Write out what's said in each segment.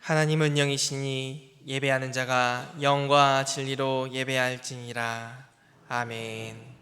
하나님은 영이시니 예배하는 자가 영과 진리로 예배할지니라. 아멘.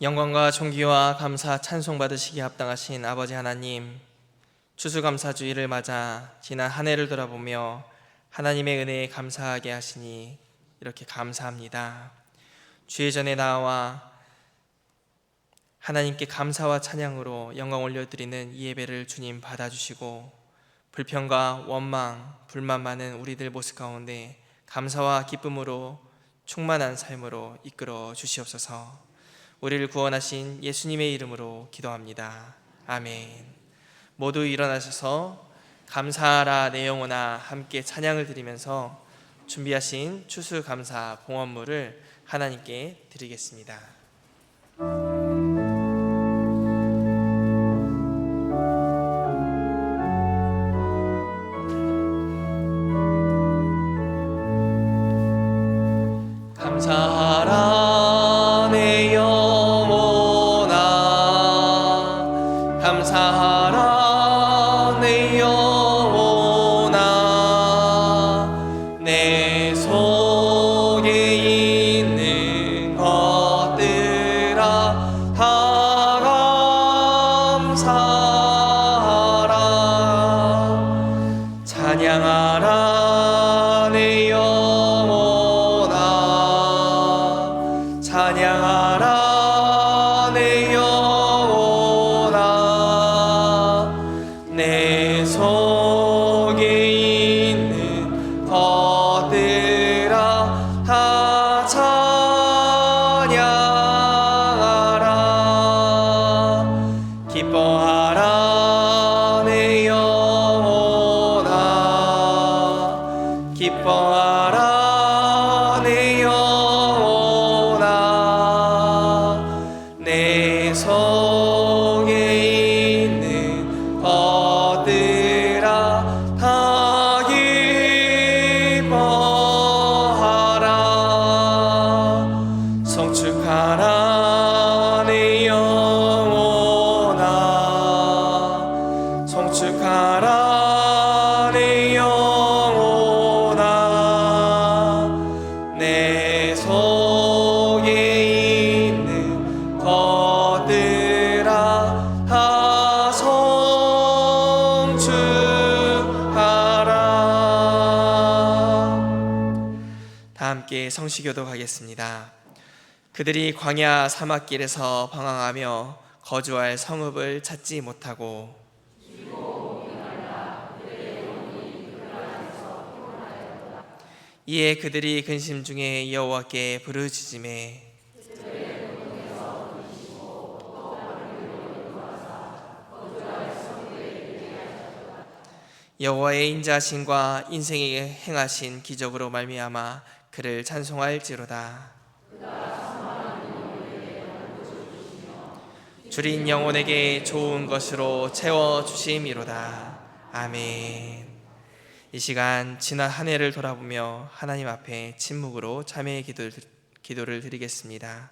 영광과 존귀와 감사 찬송 받으시기에 합당하신 아버지 하나님, 추수감사주의를 맞아 지난 한 해를 돌아보며 하나님의 은혜에 감사하게 하시니 이렇게 감사합니다. 주의 전에 나와 하나님께 감사와 찬양으로 영광 올려드리는 이 예배를 주님 받아주시고, 불평과 원망, 불만 많은 우리들 모습 가운데 감사와 기쁨으로 충만한 삶으로 이끌어 주시옵소서. 우리를 구원하신 예수님의 이름으로 기도합니다. 아멘. 모두 일어나셔서 감사하라 내 영혼아 함께 찬양을 드리면서 준비하신 추수감사 봉헌물을 하나님께 드리겠습니다. 감사하라 내 영혼아, 감사하라 내 영혼아, 내 속에 있는 것들아 다 감사하라. 찬양하라 내 영혼아, 찬양하라 내 영혼아, 내 속에 있는 것들아 다 찬양하라. 기뻐하라 내 영혼아, 기뻐하라 내 영혼아, 내 속에 있는 것들아 다 기뻐하라. 성축하라 내 영혼아, 성축하라 내 영혼아, 내 속에 있는 것들아 다 성축하라. 다 함께 성시교도 가겠습니다. 그들이 광야 사막길에서 방황하며 거주할 성읍을 찾지 못하고 이에 그들이 근심 중에 여호와께 부르짖음에 여호와의 인자하심과 인생에게 행하신 기적으로 말미암아 그를 찬송할지로다. 줄인 영혼에게 좋은 것으로 채워주심이로다. 아멘. 이 시간 지난 한 해를 돌아보며 하나님 앞에 침묵으로 참회의 기도를 드리겠습니다.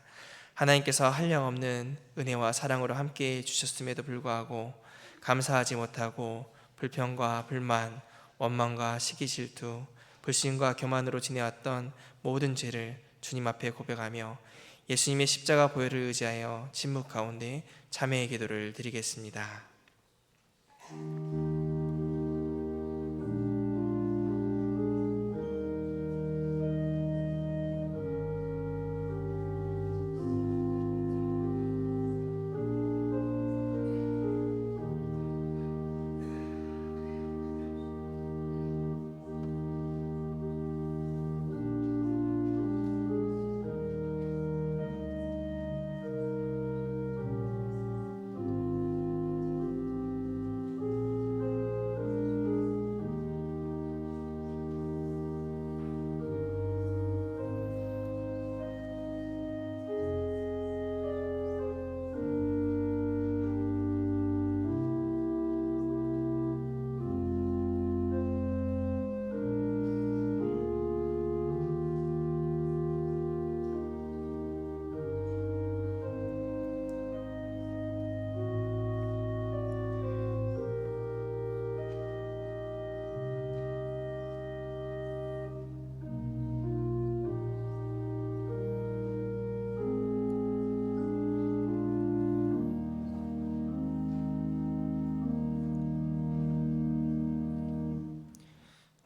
하나님께서 한량없는 은혜와 사랑으로 함께해 주셨음에도 불구하고 감사하지 못하고 불평과 불만, 원망과 시기 질투, 불신과 교만으로 지내왔던 모든 죄를 주님 앞에 고백하며 예수님의 십자가 보혈을 의지하여 침묵 가운데 참회의 기도를 드리겠습니다.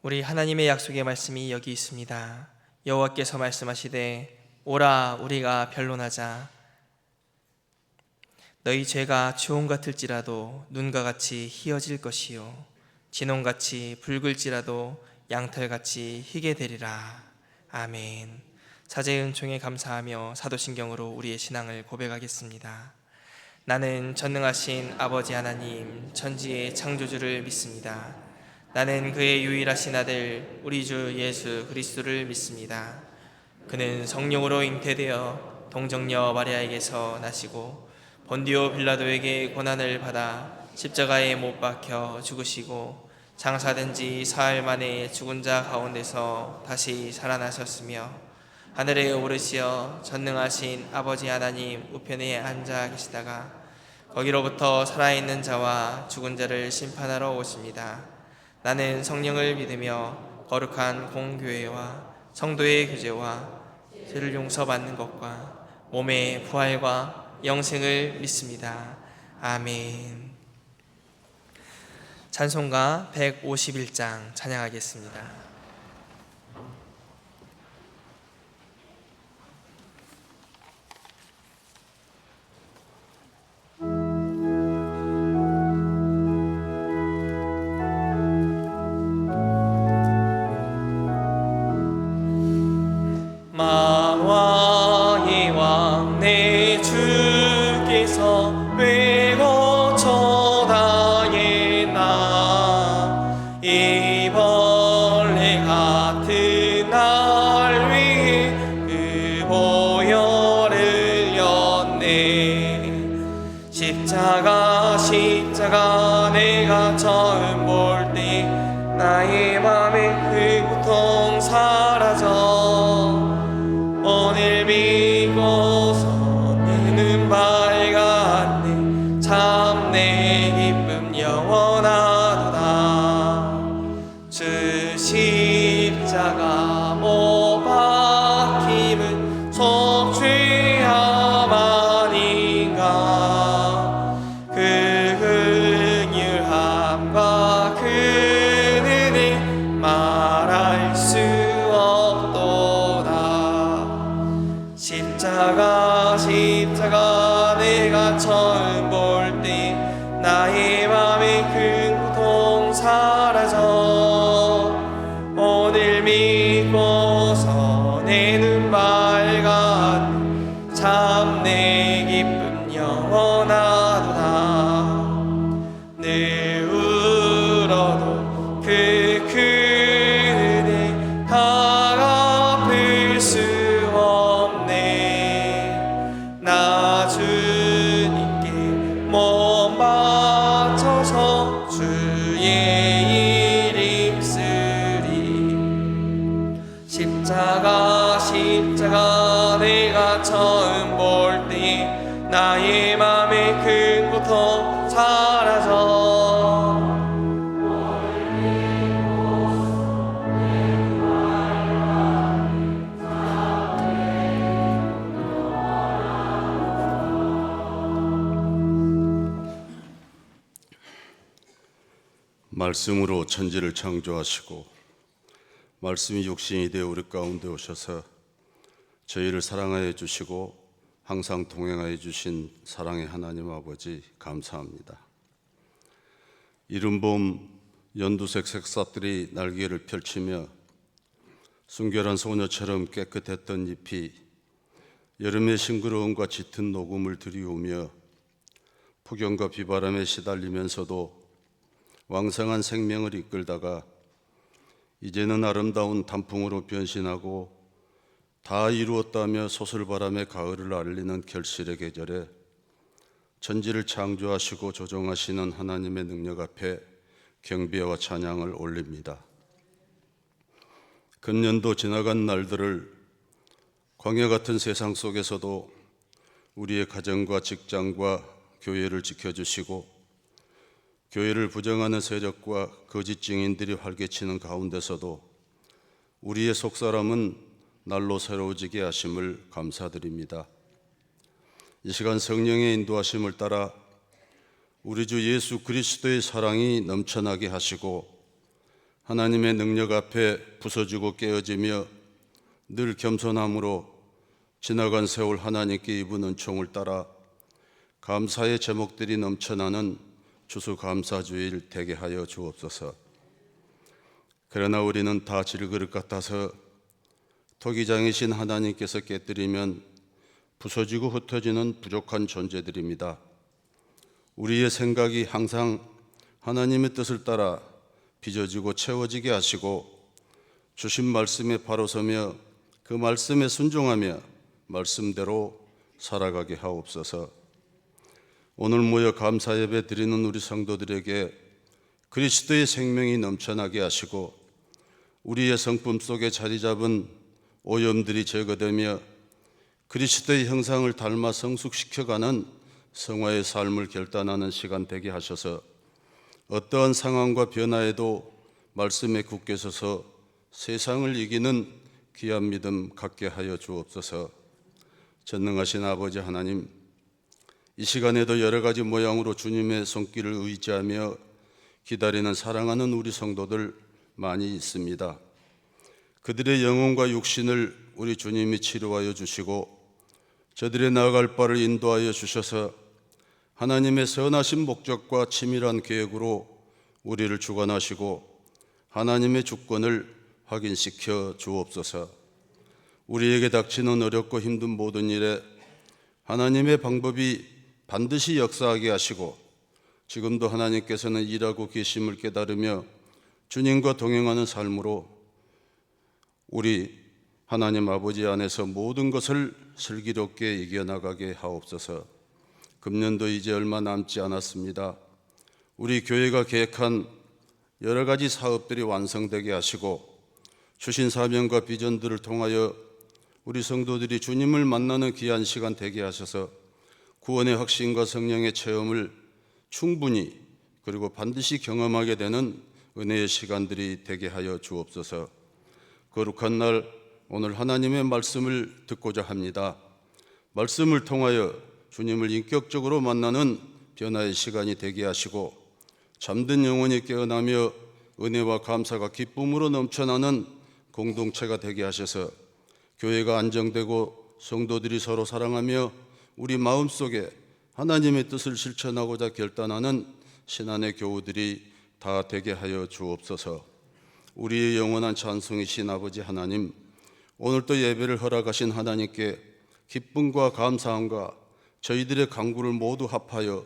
우리 하나님의 약속의 말씀이 여기 있습니다. 여호와께서 말씀하시되 오라 우리가 변론하자. 너희 죄가 주홍 같을지라도 눈과 같이 희어질 것이요 진홍같이 붉을지라도 양털같이 희게 되리라. 아멘. 사제의 은총에 감사하며 사도신경으로 우리의 신앙을 고백하겠습니다. 나는 전능하신 아버지 하나님 천지의 창조주를 믿습니다. 나는 그의 유일하신 아들 우리 주 예수 그리스도를 믿습니다. 그는 성령으로 잉태되어 동정녀 마리아에게서 나시고 본디오 빌라도에게 고난을 받아 십자가에 못 박혀 죽으시고 장사된 지 사흘 만에 죽은 자 가운데서 다시 살아나셨으며 하늘에 오르시어 전능하신 아버지 하나님 우편에 앉아 계시다가 거기로부터 살아있는 자와 죽은 자를 심판하러 오십니다. 나는 성령을 믿으며 거룩한 공교회와 성도의 교제와 죄를 용서받는 것과 몸의 부활과 영생을 믿습니다. 아멘. 찬송가 151장 찬양하겠습니다. 마왕의 왕 내 주께서 왜 거쳐다니나 이 벌레 같은 날 위해 그 보혈을 흘렸네. 십자가 내가 처음 볼 때 나의 맘에 그 고통 사라져 오늘 믿고서 내 눈 밝았네. 참 내 기쁨 영원하도다. 주 십자가 못 박힘은 속죄함 아닌가. 그 긍휼함과 그 은혜 말할 수 십자가 내가 처음 볼 때 나의 맘에 큰 고통 사라져 오늘 믿고서 내 눈 밝았네. 참 내 기쁨 영원하도다. 늘 울어도 그 은혜 다 갚을 수 나 주님께 몸 바쳐서 주의 이름 쓰리. 십자가 내가 처음 볼 때 나의 맘에 큰 고통 사라져 말씀으로 천지를 창조하시고 말씀이 육신이 되어 우리 가운데 오셔서 저희를 사랑하여 주시고 항상 동행하여 주신 사랑의 하나님 아버지 감사합니다. 이른 봄 연두색 색사들이 날개를 펼치며 순결한 소녀처럼 깨끗했던 잎이 여름의 싱그러움과 짙은 녹음을 들이오며 폭염과 비바람에 시달리면서도 왕성한 생명을 이끌다가 이제는 아름다운 단풍으로 변신하고 다 이루었다며 소슬바람의 가을을 알리는 결실의 계절에 천지를 창조하시고 조종하시는 하나님의 능력 앞에 경배와 찬양을 올립니다. 금년도 지나간 날들을 광야 같은 세상 속에서도 우리의 가정과 직장과 교회를 지켜주시고 교회를 부정하는 세력과 거짓 증인들이 활개치는 가운데서도 우리의 속사람은 날로 새로워지게 하심을 감사드립니다. 이 시간 성령의 인도하심을 따라 우리 주 예수 그리스도의 사랑이 넘쳐나게 하시고 하나님의 능력 앞에 부서지고 깨어지며 늘 겸손함으로 지나간 세월 하나님께 입은 은총을 따라 감사의 제목들이 넘쳐나는 추수감사주일 되게 하여 주옵소서. 그러나 우리는 다 질그릇 같아서 토기장이신 하나님께서 깨뜨리면 부서지고 흩어지는 부족한 존재들입니다. 우리의 생각이 항상 하나님의 뜻을 따라 빚어지고 채워지게 하시고 주신 말씀에 바로 서며 그 말씀에 순종하며 말씀대로 살아가게 하옵소서. 오늘 모여 감사 예배 드리는 우리 성도들에게 그리스도의 생명이 넘쳐나게 하시고 우리의 성품 속에 자리 잡은 오염들이 제거되며 그리스도의 형상을 닮아 성숙시켜가는 성화의 삶을 결단하는 시간 되게 하셔서 어떠한 상황과 변화에도 말씀에 굳게 서서 세상을 이기는 귀한 믿음 갖게 하여 주옵소서. 전능하신 아버지 하나님, 이 시간에도 여러 가지 모양으로 주님의 손길을 의지하며 기다리는 사랑하는 우리 성도들 많이 있습니다. 그들의 영혼과 육신을 우리 주님이 치료하여 주시고 저들의 나아갈 바를 인도하여 주셔서 하나님의 선하신 목적과 치밀한 계획으로 우리를 주관하시고 하나님의 주권을 확인시켜 주옵소서. 우리에게 닥치는 어렵고 힘든 모든 일에 하나님의 방법이 반드시 역사하게 하시고 지금도 하나님께서는 일하고 계심을 깨달으며 주님과 동행하는 삶으로 우리 하나님 아버지 안에서 모든 것을 슬기롭게 이겨나가게 하옵소서. 금년도 이제 얼마 남지 않았습니다. 우리 교회가 계획한 여러 가지 사업들이 완성되게 하시고 주신 사명과 비전들을 통하여 우리 성도들이 주님을 만나는 귀한 시간 되게 하셔서 구원의 확신과 성령의 체험을 충분히 그리고 반드시 경험하게 되는 은혜의 시간들이 되게 하여 주옵소서. 거룩한 날 오늘 하나님의 말씀을 듣고자 합니다. 말씀을 통하여 주님을 인격적으로 만나는 변화의 시간이 되게 하시고 잠든 영혼이 깨어나며 은혜와 감사가 기쁨으로 넘쳐나는 공동체가 되게 하셔서 교회가 안정되고 성도들이 서로 사랑하며 우리 마음속에 하나님의 뜻을 실천하고자 결단하는 신안의 교우들이 다 되게 하여 주옵소서. 우리의 영원한 찬송이신 아버지 하나님, 오늘도 예배를 허락하신 하나님께 기쁨과 감사함과 저희들의 간구를 모두 합하여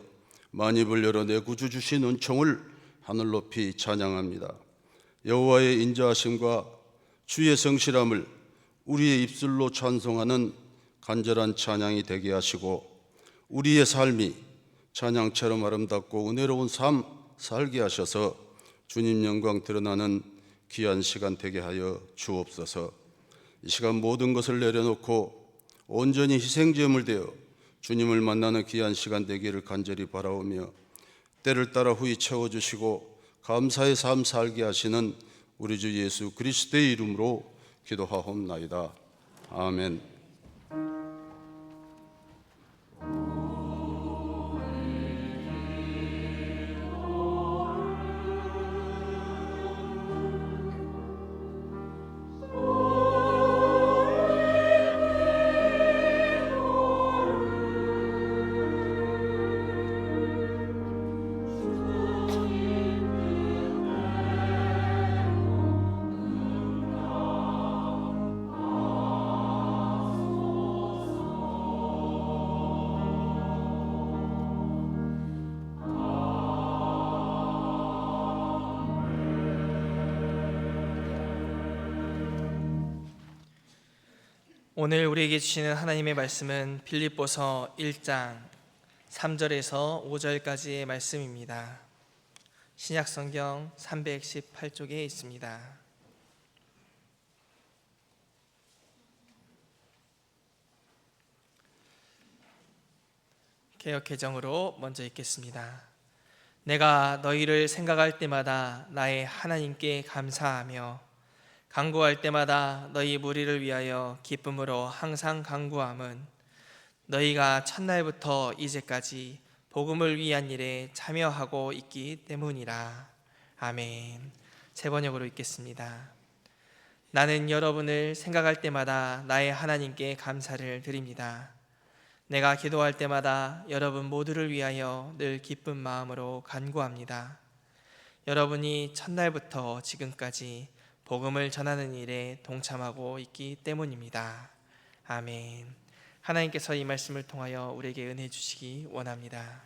만입을 열어 내 구주 주신 은총을 하늘 높이 찬양합니다. 여호와의 인자하심과 주의 성실함을 우리의 입술로 찬송하는 간절한 찬양이 되게 하시고 우리의 삶이 찬양처럼 아름답고 은혜로운 삶 살게 하셔서 주님 영광 드러나는 귀한 시간 되게 하여 주옵소서. 이 시간 모든 것을 내려놓고 온전히 희생제물 되어 주님을 만나는 귀한 시간 되기를 간절히 바라오며 때를 따라 후히 채워주시고 감사의 삶 살게 하시는 우리 주 예수 그리스도의 이름으로 기도하옵나이다. 아멘. 오늘 우리에게 주시는 하나님의 말씀은 빌립보서 1장 3절에서 5절까지의 말씀입니다. 신약성경 318쪽에 있습니다. 개역개정으로 먼저 읽겠습니다. 내가 너희를 생각할 때마다 나의 하나님께 감사하며 간구할 때마다 너희 무리를 위하여 기쁨으로 항상 간구함은 너희가 첫날부터 이제까지 복음을 위한 일에 참여하고 있기 때문이라. 아멘. 제 번역으로 읽겠습니다. 나는 여러분을 생각할 때마다 나의 하나님께 감사를 드립니다. 내가 기도할 때마다 여러분 모두를 위하여 늘 기쁜 마음으로 간구합니다. 여러분이 첫날부터 지금까지 복음을 전하는 일에 동참하고 있기 때문입니다. 아멘. 하나님께서 이 말씀을 통하여 우리에게 은혜 주시기 원합니다.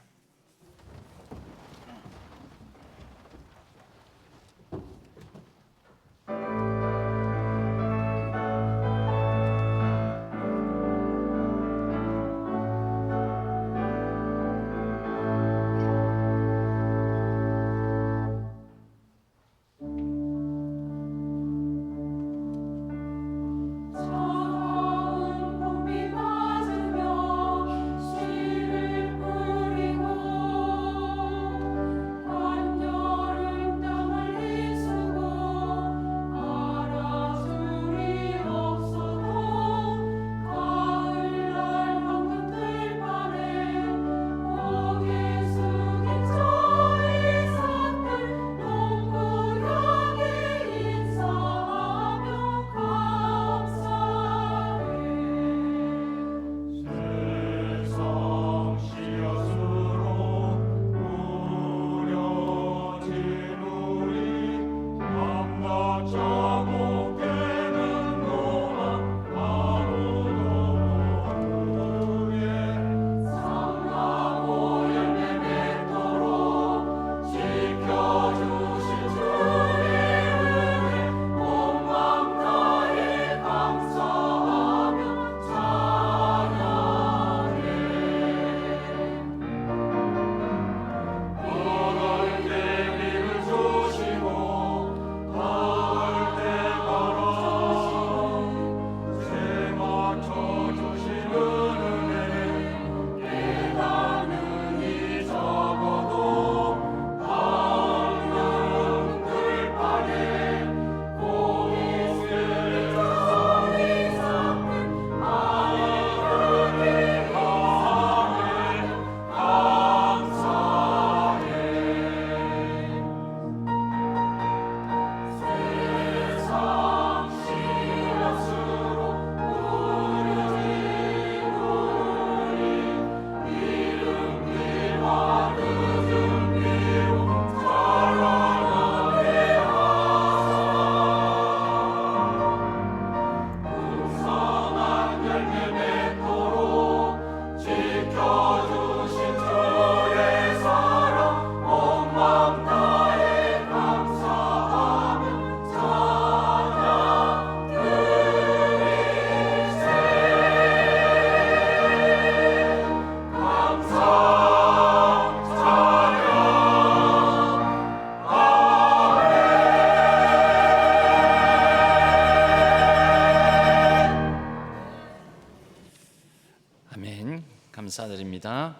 아멘. 감사드립니다.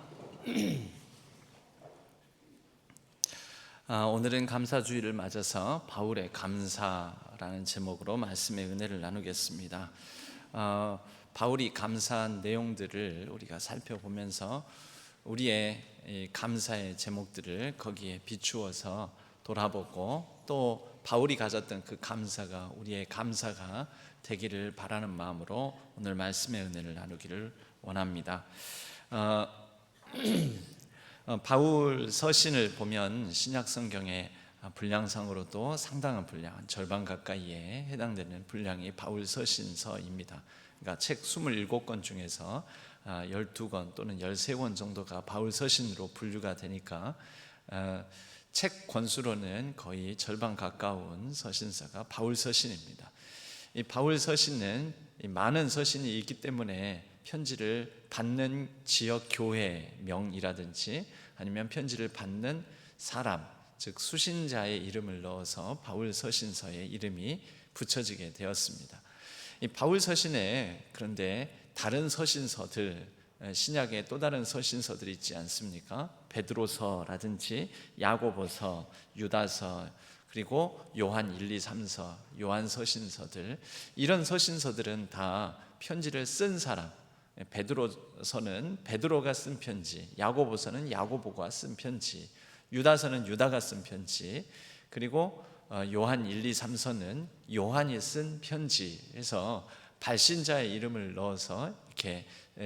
오늘은 감사주일을 맞아서 바울의 감사라는 제목으로 말씀의 은혜를 나누겠습니다. 바울이 감사한 내용들을 우리가 살펴보면서 우리의 이 감사의 제목들을 거기에 비추어서 돌아보고 또 바울이 가졌던 그 감사가 우리의 감사가 되기를 바라는 마음으로 오늘 말씀의 은혜를 나누기를 원합니다. 바울 서신을 보면 신약 성경의 분량상으로도 상당한 분량, 절반 가까이에 해당되는 분량이 바울 서신서입니다. 그러니까 책 27권 중에서 12권 또는 13권 정도가 바울 서신으로 분류가 되니까 책 권수로는 거의 절반 가까운 서신서가 바울 서신입니다. 이 바울 서신은 많은 서신이 있기 때문에 편지를 받는 지역 교회명이라든지 아니면 편지를 받는 사람, 즉 수신자의 이름을 넣어서 바울 서신서의 이름이 붙여지게 되었습니다. 이 바울 서신에 그런데 다른 서신서들, 신약의 또 다른 서신서들이 있지 않습니까? 베드로서라든지 야고보서, 유다서, 그리고 요한 1, 2, 3서, 요한 서신서들, 이런 서신서들은 다 편지를 쓴 사람, 베드로서는 베드로가 쓴 편지, 야고보서는 야고보가 쓴 편지, 유다서는 유다가 쓴 편지, 그리고 요한 1, 2, 3서는 요한이 쓴 편지에서 발신자의 이름을 넣어서 이렇게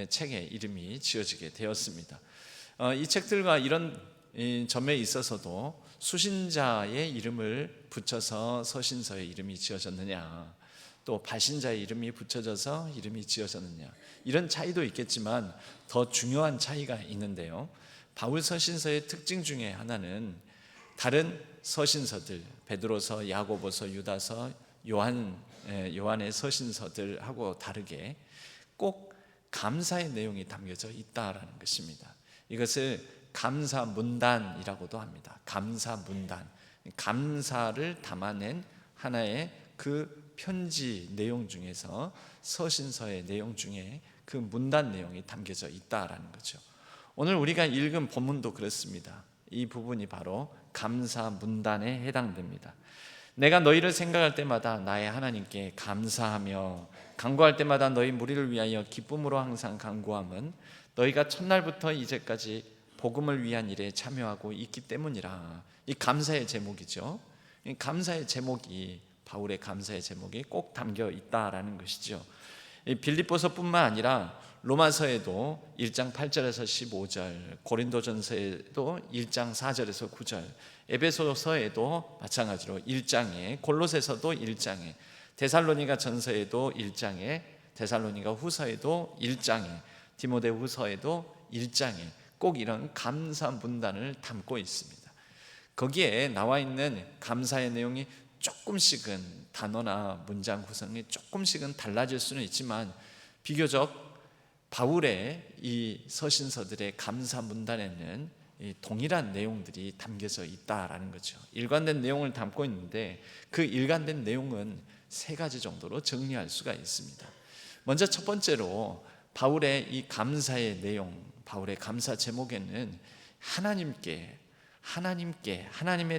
책에 이름이 지어지게 되었습니다. 이 책들과 이런 점에 있어서도 수신자의 이름을 붙여서 서신서의 이름이 지어졌느냐, 또 발신자의 이름이 붙여져서 이름이 지어졌느냐, 이런 차이도 있겠지만 더 중요한 차이가 있는데요. 바울 서신서의 특징 중에 하나는 다른 서신서들, 베드로서, 야고보서, 유다서, 요한의 서신서들하고 다르게 꼭 감사의 내용이 담겨져 있다라는 것입니다. 이것을 감사 문단이라고도 합니다. 감사 문단, 감사를 담아낸 하나의 그 편지 내용 중에서 서신서의 내용 중에 그 문단 내용이 담겨져 있다라는 거죠. 오늘 우리가 읽은 본문도 그렇습니다. 이 부분이 바로 감사 문단에 해당됩니다. 내가 너희를 생각할 때마다 나의 하나님께 감사하며 간구할 때마다 너희 무리를 위하여 기쁨으로 항상 간구함은 너희가 첫날부터 이제까지 복음을 위한 일에 참여하고 있기 때문이라. 이 감사의 제목이죠. 이 감사의 제목이, 바울의 감사의 제목이 꼭 담겨 있다라는 것이죠. 이 빌립보서뿐만 아니라 로마서에도 1장 8절에서 15절, 고린도전서에도 1장 4절에서 9절, 에베소서에도 마찬가지로 1장에, 골로새서도 1장에, 데살로니가 전서에도 1장에, 데살로니가 후서에도 1장에, 디모데후서에도 1장에 꼭 이런 감사 문단을 담고 있습니다. 거기에 나와 있는 감사의 내용이 조금씩은, 단어나 문장 구성이 조금씩은 달라질 수는 있지만 비교적 바울의 이 서신서들의 감사 문단에는 동일한 내용들이 담겨져 있다라는 거죠. 일관된 내용을 담고 있는데 그 일관된 내용은 세 가지 정도로 정리할 수가 있습니다. 먼저 첫 번째로 바울의 이 감사의 내용, 바울의 감사 제목에는 하나님에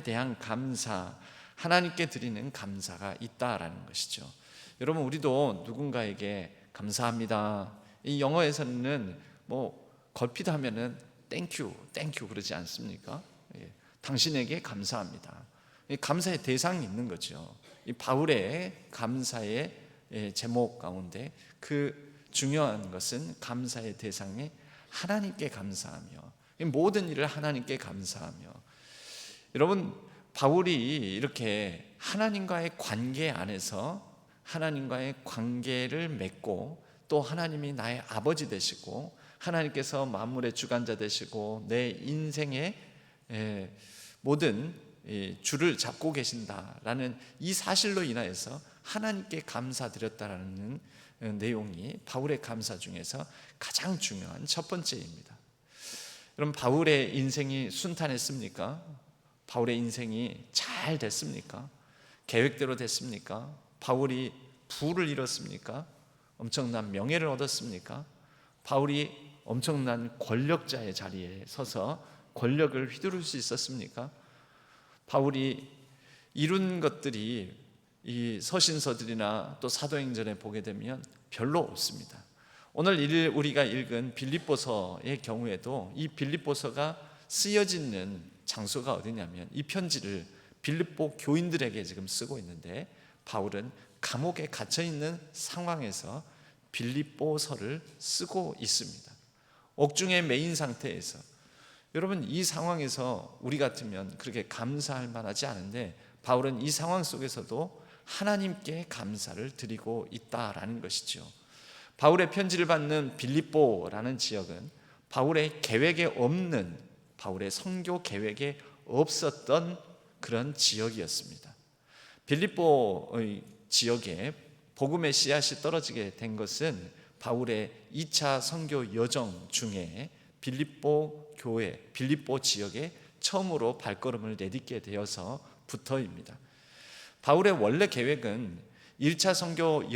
대한 감사, 하나님께 드리는 감사가 있다라는 것이죠. 여러분, 우리도 누군가에게 감사합니다, 이 영어에서는 걸핏 하면은 땡큐 그러지 않습니까? 당신에게 감사합니다. 감사의 대상이 있는 거죠. 이 바울의 감사의 제목 가운데 그 중요한 것은 감사의 대상에 하나님께 감사하며, 모든 일을 하나님께 감사하며. 여러분, 바울이 이렇게 하나님과의 관계 안에서 하나님과의 관계를 맺고 또 하나님이 나의 아버지 되시고 하나님께서 만물의 주관자 되시고 내 인생의 모든 주를 잡고 계신다라는 이 사실로 인하여서 하나님께 감사드렸다라는 내용이 바울의 감사 중에서 가장 중요한 첫 번째입니다. 그럼 바울의 인생이 순탄했습니까? 바울의 인생이 잘 됐습니까? 계획대로 됐습니까? 바울이 부를 이뤘습니까? 엄청난 명예를 얻었습니까? 바울이 엄청난 권력자의 자리에 서서 권력을 휘두를 수 있었습니까? 바울이 이룬 것들이 이 서신서들이나 또 사도행전에 보게 되면 별로 없습니다. 오늘 우리가 읽은 빌립보서의 경우에도 이 빌립보서가 쓰여지는 장소가 어디냐면 이 편지를 빌립보 교인들에게 지금 쓰고 있는데 바울은 감옥에 갇혀 있는 상황에서 빌립보서를 쓰고 있습니다. 옥중에 매인 상태에서. 여러분, 이 상황에서 우리 같으면 그렇게 감사할 만하지 않은데 바울은 이 상황 속에서도 하나님께 감사를 드리고 있다라는 것이죠. 바울의 편지를 받는 빌립보라는 지역은 바울의 계획에 없는, 바울의 선교 계획에 없었던 그런 지역이었습니다. 빌립보의 지역에 복음의 씨앗이 떨어지게 된 것은 바울의 2차 선교 여정 중에 빌립보 교회, 빌립보 지역에 처음으로 발걸음을 내딛게 되어서부터입니다. 바울의 원래 계획은 1차 선교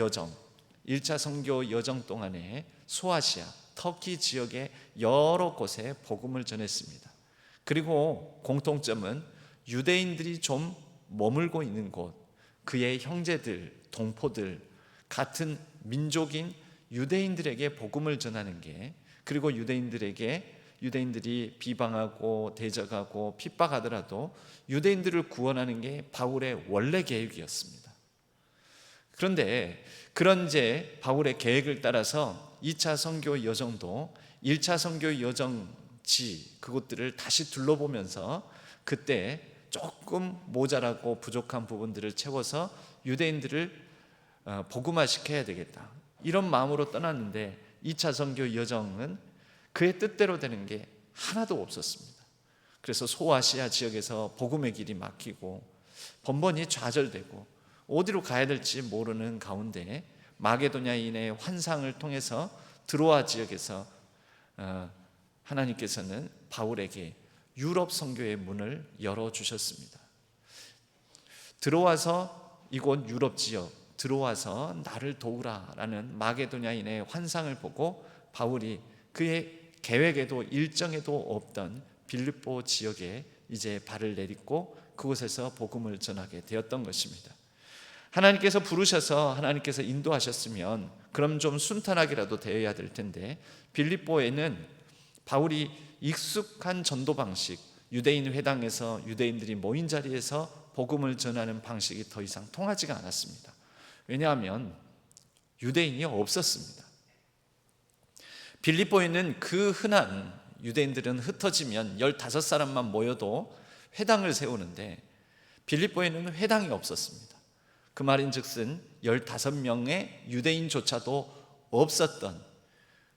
여정 동안에 소아시아, 터키 지역의 여러 곳에 복음을 전했습니다. 그리고 공통점은 유대인들이 좀 머물고 있는 곳, 그의 형제들, 동포들, 같은 민족인 유대인들에게 복음을 전하는 게, 그리고 유대인들에게 유대인들이 비방하고 대적하고 핍박하더라도 유대인들을 구원하는 게 바울의 원래 계획이었습니다. 그런데 그런 이제 바울의 계획을 따라서 2차 선교 여정도 1차 선교 여정지 그곳들을 다시 둘러보면서 그때 조금 모자라고 부족한 부분들을 채워서 유대인들을 복음화시켜야 되겠다, 이런 마음으로 떠났는데 2차 선교 여정은 그의 뜻대로 되는 게 하나도 없었습니다. 그래서 소아시아 지역에서 복음의 길이 막히고 번번이 좌절되고 어디로 가야 될지 모르는 가운데 마게도냐인의 환상을 통해서 드로아 지역에서 하나님께서는 바울에게 유럽 선교의 문을 열어주셨습니다. 들어와서 이곳 유럽 지역 들어와서 나를 도우라라는 마게도냐인의 환상을 보고 바울이 그의 계획에도 일정에도 없던 빌립보 지역에 이제 발을 내딛고 그곳에서 복음을 전하게 되었던 것입니다. 하나님께서 부르셔서 하나님께서 인도하셨으면 그럼 좀 순탄하게라도 되어야 될 텐데 빌립보에는 바울이 익숙한 전도 방식, 유대인 회당에서 유대인들이 모인 자리에서 복음을 전하는 방식이 더 이상 통하지가 않았습니다. 왜냐하면 유대인이 없었습니다. 빌립보에는 그 흔한 유대인들은 흩어지면 15사람만 모여도 회당을 세우는데 빌립보에는 회당이 없었습니다. 그 말인즉슨 15명의 유대인조차도 없었던,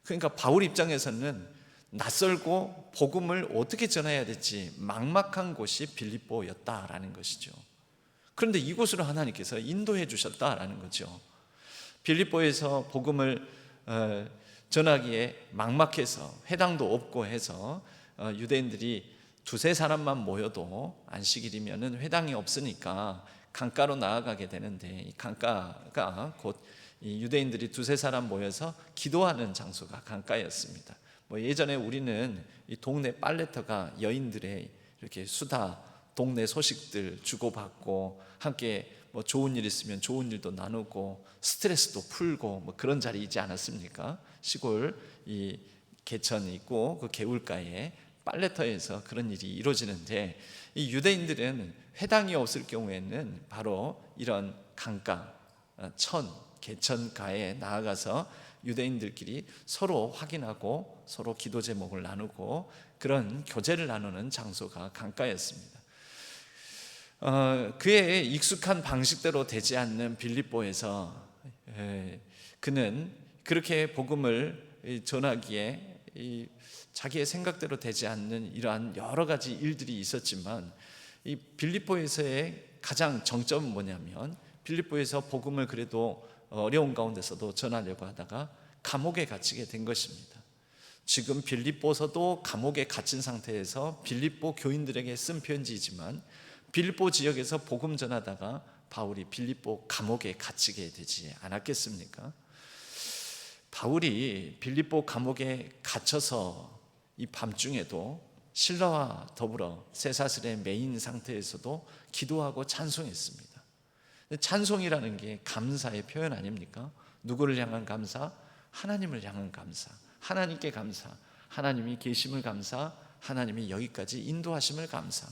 그러니까 바울 입장에서는 낯설고 복음을 어떻게 전해야 될지 막막한 곳이 빌립보였다라는 것이죠. 그런데 이곳으로 하나님께서 인도해 주셨다라는 거죠. 빌립보에서 복음을 전하기에 막막해서 회당도 없고 해서 유대인들이 두세 사람만 모여도 안식일이면은 회당이 없으니까 강가로 나아가게 되는데 이 강가가 곧 이 유대인들이 두세 사람 모여서 기도하는 장소가 강가였습니다. 예전에 우리는 이 동네 빨래터가 여인들의 이렇게 수다, 동네 소식들 주고받고 함께 좋은 일 있으면 좋은 일도 나누고 스트레스도 풀고 그런 자리이지 않았습니까? 시골 이 개천이 있고 그 개울가에 빨래터에서 그런 일이 이루어지는데 이 유대인들은 회당이 없을 경우에는 바로 이런 강가, 개천가에 나아가서 유대인들끼리 서로 확인하고 서로 기도 제목을 나누고 그런 교제를 나누는 장소가 강가였습니다. 그의 익숙한 방식대로 되지 않는 빌립보에서 그는 그렇게 복음을 전하기에 자기의 생각대로 되지 않는 이러한 여러 가지 일들이 있었지만 이 빌립보에서의 가장 정점은 뭐냐면 빌립보에서 복음을 그래도 어려운 가운데서도 전하려고 하다가 감옥에 갇히게 된 것입니다. 지금 빌립보서도 감옥에 갇힌 상태에서 빌립보 교인들에게 쓴 편지이지만 빌립보 지역에서 복음 전하다가 바울이 빌립보 감옥에 갇히게 되지 않았겠습니까? 바울이 빌립보 감옥에 갇혀서 이 밤중에도 신라와 더불어 쇠사슬에 매인 상태에서도 기도하고 찬송했습니다. 찬송이라는 게 감사의 표현 아닙니까? 누구를 향한 감사? 하나님을 향한 감사, 하나님께 감사, 하나님이 계심을 감사, 하나님이 여기까지 인도하심을 감사.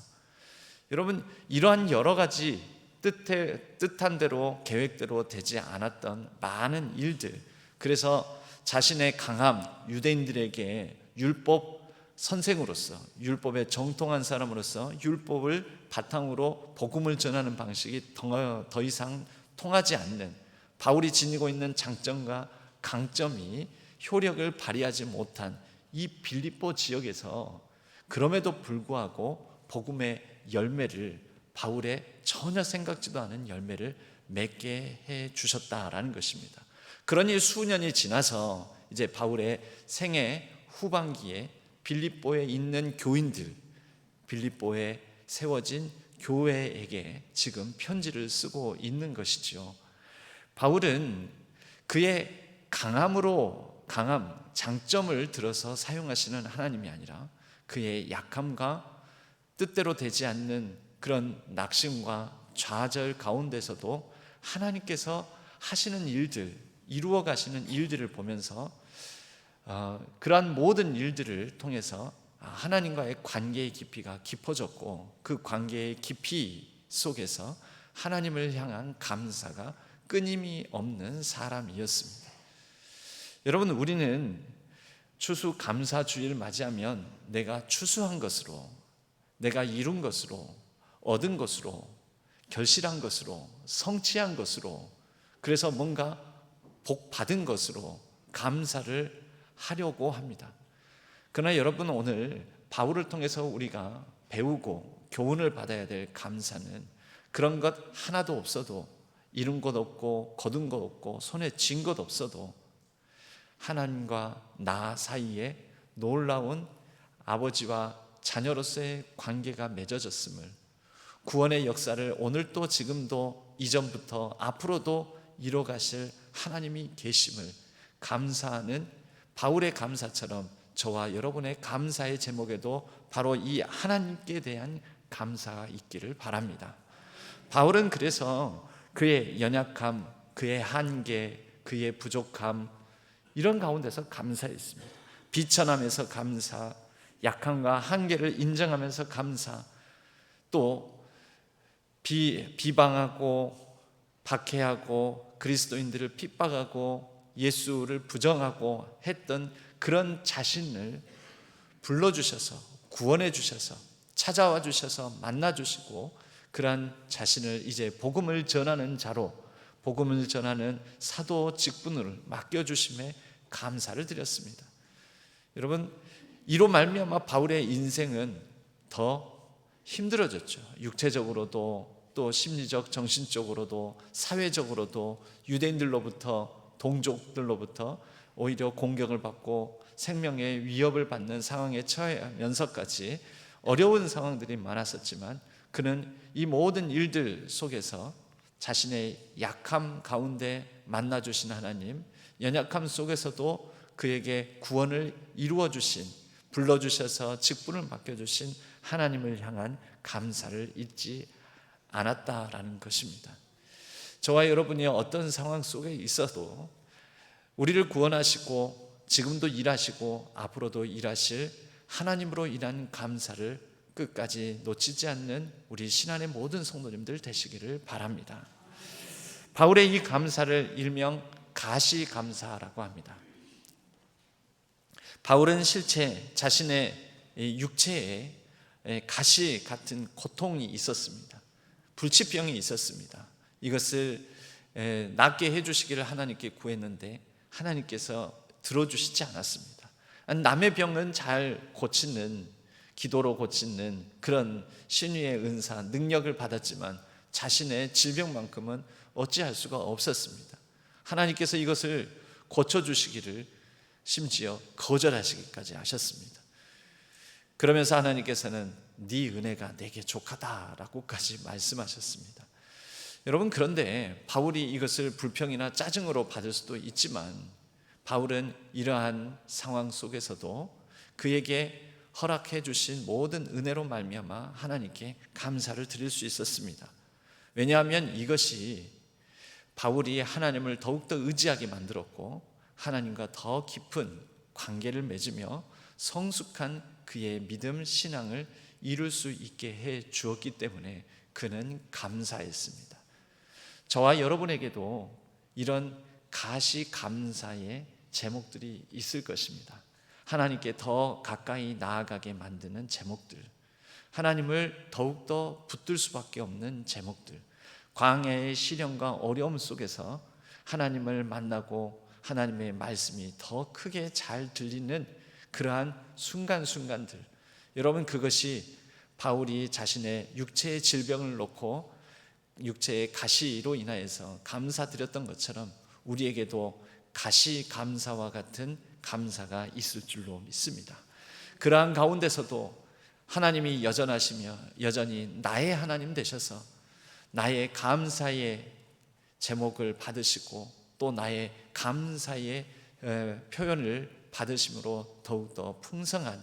여러분, 이러한 여러 가지 뜻한 대로 계획대로 되지 않았던 많은 일들, 그래서 자신의 강함, 유대인들에게 율법 선생으로서, 율법에 정통한 사람으로서 율법을 바탕으로 복음을 전하는 방식이 더 이상 통하지 않는, 바울이 지니고 있는 장점과 강점이 효력을 발휘하지 못한 이 빌립보 지역에서 그럼에도 불구하고 복음의 열매를, 바울의 전혀 생각지도 않은 열매를 맺게 해 주셨다라는 것입니다. 그러니 수년이 지나서 이제 바울의 생애 후반기에 빌립보에 있는 교인들, 빌립보에 세워진 교회에게 지금 편지를 쓰고 있는 것이죠. 바울은 그의 장점을 들어서 사용하시는 하나님이 아니라 그의 약함과 뜻대로 되지 않는 그런 낙심과 좌절 가운데서도 하나님께서 하시는 일들, 이루어 가시는 일들을 보면서 그러한 모든 일들을 통해서 하나님과의 관계의 깊이가 깊어졌고, 그 관계의 깊이 속에서 하나님을 향한 감사가 끊임이 없는 사람이었습니다. 여러분, 우리는 추수감사주의를 맞이하면 내가 추수한 것으로, 내가 이룬 것으로, 얻은 것으로, 결실한 것으로, 성취한 것으로, 그래서 뭔가 복 받은 것으로 감사를 하려고 합니다. 그러나 여러분, 오늘 바울을 통해서 우리가 배우고 교훈을 받아야 될 감사는 그런 것 하나도 없어도, 이룬 것 없고 거둔 것 없고 손에 쥔 것 없어도 하나님과 나 사이에 놀라운 아버지와 자녀로서의 관계가 맺어졌음을, 구원의 역사를 오늘도 지금도 이전부터 앞으로도 이뤄가실 하나님이 계심을 감사하는 바울의 감사처럼 저와 여러분의 감사의 제목에도 바로 이 하나님께 대한 감사가 있기를 바랍니다. 바울은 그래서 그의 연약함, 그의 한계, 그의 부족함, 이런 가운데서 감사했습니다. 비천함에서 감사, 약함과 한계를 인정하면서 감사, 또 비방하고 박해하고 그리스도인들을 핍박하고 예수를 부정하고 했던 그런 자신을 불러주셔서, 구원해 주셔서, 찾아와 주셔서 만나 주시고, 그러한 자신을 이제 복음을 전하는 자로, 복음을 전하는 사도 직분을 맡겨주심에 감사를 드렸습니다. 여러분, 이로 말미암아 바울의 인생은 더 힘들어졌죠. 육체적으로도, 또 심리적, 정신적으로도, 사회적으로도, 유대인들로부터, 동족들로부터 오히려 공격을 받고 생명의 위협을 받는 상황에 처하면서까지 어려운 상황들이 많았었지만, 그는 이 모든 일들 속에서 자신의 약함 가운데 만나주신 하나님, 연약함 속에서도 그에게 구원을 이루어주신, 불러주셔서 직분을 맡겨주신 하나님을 향한 감사를 잊지 않았다라는 것입니다. 저와 여러분이 어떤 상황 속에 있어도 우리를 구원하시고 지금도 일하시고 앞으로도 일하실 하나님으로 인한 감사를 끝까지 놓치지 않는 우리 신안의 모든 성도님들 되시기를 바랍니다. 바울의 이 감사를 일명 가시감사라고 합니다. 바울은 실제 자신의 육체에 가시 같은 고통이 있었습니다. 불치병이 있었습니다. 이것을 낫게 해주시기를 하나님께 구했는데 하나님께서 들어주시지 않았습니다. 남의 병은 잘 고치는, 기도로 고치는 그런 신유의 은사, 능력을 받았지만 자신의 질병만큼은 어찌할 수가 없었습니다. 하나님께서 이것을 고쳐주시기를 심지어 거절하시기까지 하셨습니다. 그러면서 하나님께서는 네 은혜가 내게 족하다라고까지 말씀하셨습니다. 여러분, 그런데 바울이 이것을 불평이나 짜증으로 받을 수도 있지만, 바울은 이러한 상황 속에서도 그에게 허락해 주신 모든 은혜로 말미암아 하나님께 감사를 드릴 수 있었습니다. 왜냐하면 이것이 바울이 하나님을 더욱더 의지하게 만들었고, 하나님과 더 깊은 관계를 맺으며 성숙한 그의 믿음, 신앙을 이룰 수 있게 해 주었기 때문에 그는 감사했습니다. 저와 여러분에게도 이런 가시 감사의 제목들이 있을 것입니다. 하나님께 더 가까이 나아가게 만드는 제목들, 하나님을 더욱더 붙들 수밖에 없는 제목들, 광야의 시련과 어려움 속에서 하나님을 만나고 하나님의 말씀이 더 크게 잘 들리는 그러한 순간순간들, 여러분, 그것이 바울이 자신의 육체의 질병을 놓고 육체의 가시로 인하여서 감사드렸던 것처럼 우리에게도 가시 감사와 같은 감사가 있을 줄로 믿습니다. 그러한 가운데서도 하나님이 여전하시며 여전히 나의 하나님 되셔서 나의 감사의 제목을 받으시고 또 나의 감사의 표현을 받으심으로 더욱더 풍성한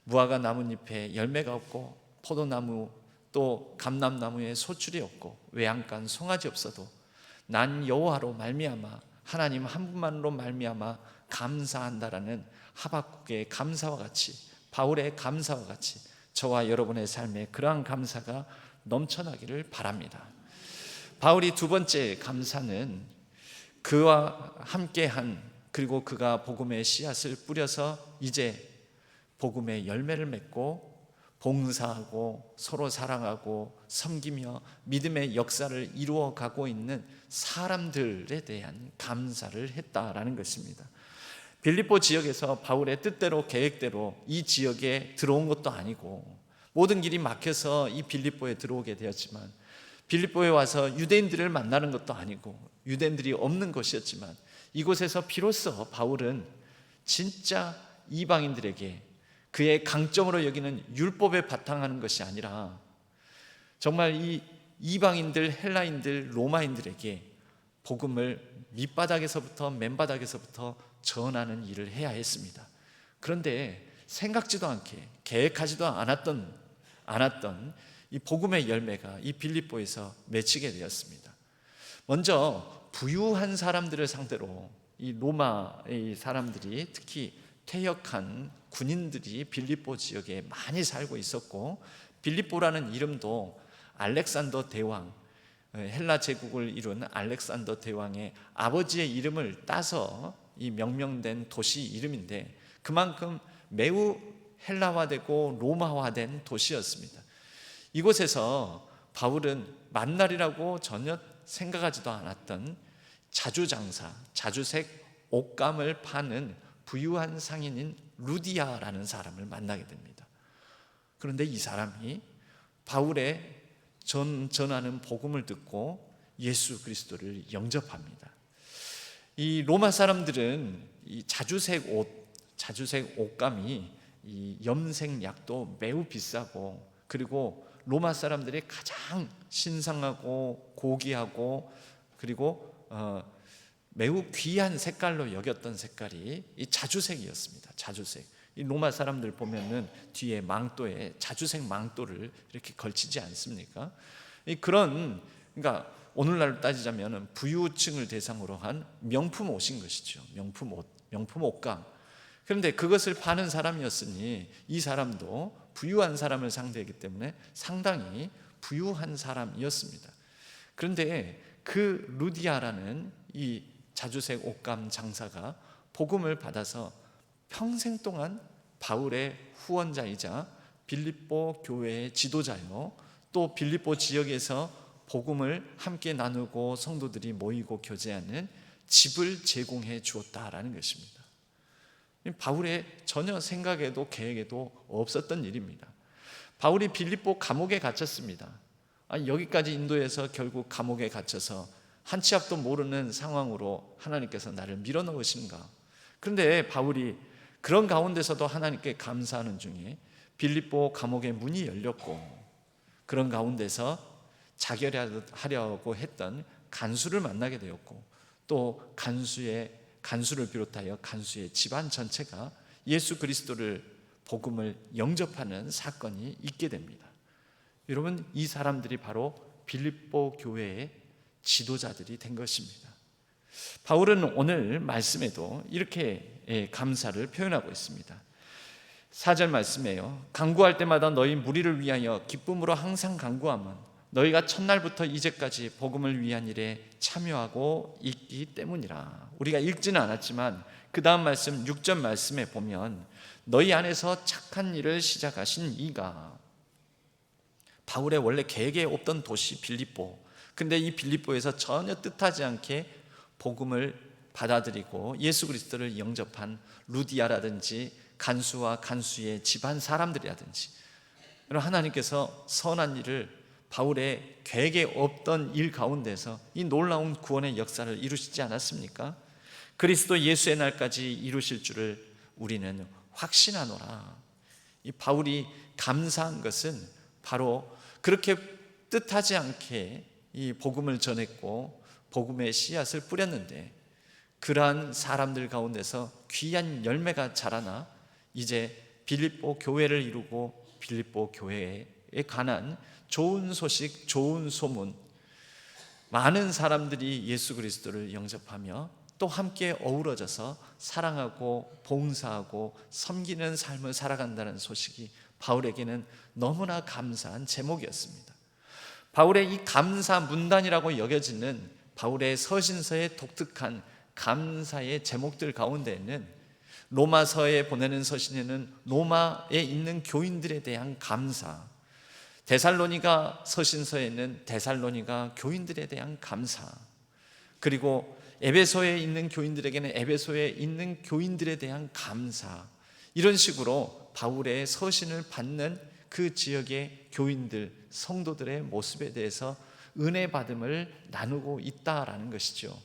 무화과 나뭇잎에 열매가 없고 포도나무 또 감람나무에 소출이 없고 외양간 송아지 없어도 난 여호와로 말미암아, 하나님 한 분만으로 말미암아 감사한다라는 하박국의 감사와 같이, 바울의 감사와 같이 저와 여러분의 삶에 그러한 감사가 넘쳐나기를 바랍니다. 바울이 두 번째 감사는 그와 함께한, 그리고 그가 복음의 씨앗을 뿌려서 이제 복음의 열매를 맺고 봉사하고 서로 사랑하고 섬기며 믿음의 역사를 이루어가고 있는 사람들에 대한 감사를 했다라는 것입니다. 빌립보 지역에서 바울의 뜻대로 계획대로 이 지역에 들어온 것도 아니고 모든 길이 막혀서 이 빌립보에 들어오게 되었지만, 빌립보에 와서 유대인들을 만나는 것도 아니고 유대인들이 없는 곳이었지만, 이곳에서 비로소 바울은 진짜 이방인들에게 그의 강점으로 여기는 율법에 바탕하는 것이 아니라 정말 이 이방인들, 헬라인들, 로마인들에게 복음을 밑바닥에서부터 맨바닥에서부터 전하는 일을 해야 했습니다. 그런데 생각지도 않게, 계획하지도 않았던 이 복음의 열매가 이 빌립보에서 맺히게 되었습니다. 먼저 부유한 사람들을 상대로 이 로마의 사람들이, 특히 퇴역한 군인들이 빌립보 지역에 많이 살고 있었고, 빌립보라는 이름도 알렉산더 대왕, 헬라 제국을 이룬 알렉산더 대왕의 아버지의 이름을 따서 이 명명된 도시 이름인데, 그만큼 매우 헬라화되고 로마화된 도시였습니다. 이곳에서 바울은 만날이라고 전혀 생각하지도 않았던 자주장사, 자주색 옷감을 파는 부유한 상인인 루디아라는 사람을 만나게 됩니다. 그런데 이 사람이 바울의 전하는 복음을 듣고 예수 그리스도를 영접합니다. 이 로마 사람들은 이 자주색 옷감이 이 염색약도 매우 비싸고, 그리고 로마 사람들이 가장 신성하고 고귀하고 그리고 매우 귀한 색깔로 여겼던 색깔이 이 자주색이었습니다. 자주색. 이 로마 사람들 보면은 뒤에 망토에 자주색 망토를 이렇게 걸치지 않습니까? 그러니까 오늘날로 따지자면은 부유층을 대상으로 한 명품 옷인 것이죠. 명품 옷, 명품 옷감. 그런데 그것을 파는 사람이었으니 이 사람도 부유한 사람을 상대했기 때문에 상당히 부유한 사람이었습니다. 그런데 그 루디아라는 이 자주색 옷감 장사가 복음을 받아서 평생 동안 바울의 후원자이자 빌립보 교회의 지도자요, 또 빌립보 지역에서 복음을 함께 나누고 성도들이 모이고 교제하는 집을 제공해 주었다라는 것입니다. 바울의 전혀 생각에도 계획에도 없었던 일입니다. 바울이 빌립보 감옥에 갇혔습니다. 여기까지 인도해서 결국 감옥에 갇혀서 한 치 앞도 모르는 상황으로 하나님께서 나를 밀어넣으신가. 그런데 바울이 그런 가운데서도 하나님께 감사하는 중에 빌립보 감옥의 문이 열렸고, 그런 가운데서 자결하려고 했던 간수를 만나게 되었고, 또 간수를 비롯하여 간수의 집안 전체가 예수 그리스도를 복음을 영접하는 사건이 있게 됩니다. 여러분, 이 사람들이 바로 빌립보 교회의 지도자들이 된 것입니다. 바울은 오늘 말씀에도 이렇게 감사를 표현하고 있습니다. 4절 말씀에요. 간구할 때마다 너희 무리를 위하여 기쁨으로 항상 간구함은 너희가 첫날부터 이제까지 복음을 위한 일에 참여하고 있기 때문이라. 우리가 읽지는 않았지만 그 다음 말씀 6절 말씀에 보면 너희 안에서 착한 일을 시작하신 이가, 바울의 원래 계획에 없던 도시 빌립보, 근데 이 빌립보에서 전혀 뜻하지 않게 복음을 받아들이고 예수 그리스도를 영접한 루디아라든지 간수와 간수의 집안 사람들이라든지, 하나님께서 선한 일을 바울의 계획에 없던 일 가운데서 이 놀라운 구원의 역사를 이루시지 않았습니까? 그리스도 예수의 날까지 이루실 줄을 우리는 확신하노라. 이 바울이 감사한 것은 바로 그렇게 뜻하지 않게 이 복음을 전했고 복음의 씨앗을 뿌렸는데, 그러한 사람들 가운데서 귀한 열매가 자라나 이제 빌립보 교회를 이루고 빌립보 교회에 관한 좋은 소식, 좋은 소문, 많은 사람들이 예수 그리스도를 영접하며 또 함께 어우러져서 사랑하고 봉사하고 섬기는 삶을 살아간다는 소식이 바울에게는 너무나 감사한 제목이었습니다. 바울의 이 감사 문단이라고 여겨지는 바울의 서신서의 독특한 감사의 제목들 가운데에는 로마서에 보내는 서신에는 로마에 있는 교인들에 대한 감사, 데살로니가 서신서에는 데살로니가 교인들에 대한 감사, 그리고 에베소에 있는 교인들에게는 에베소에 있는 교인들에 대한 감사, 이런 식으로 바울의 서신을 받는 그 지역의 교인들, 성도들의 모습에 대해서 은혜 받음을 나누고 있다라는 것이죠.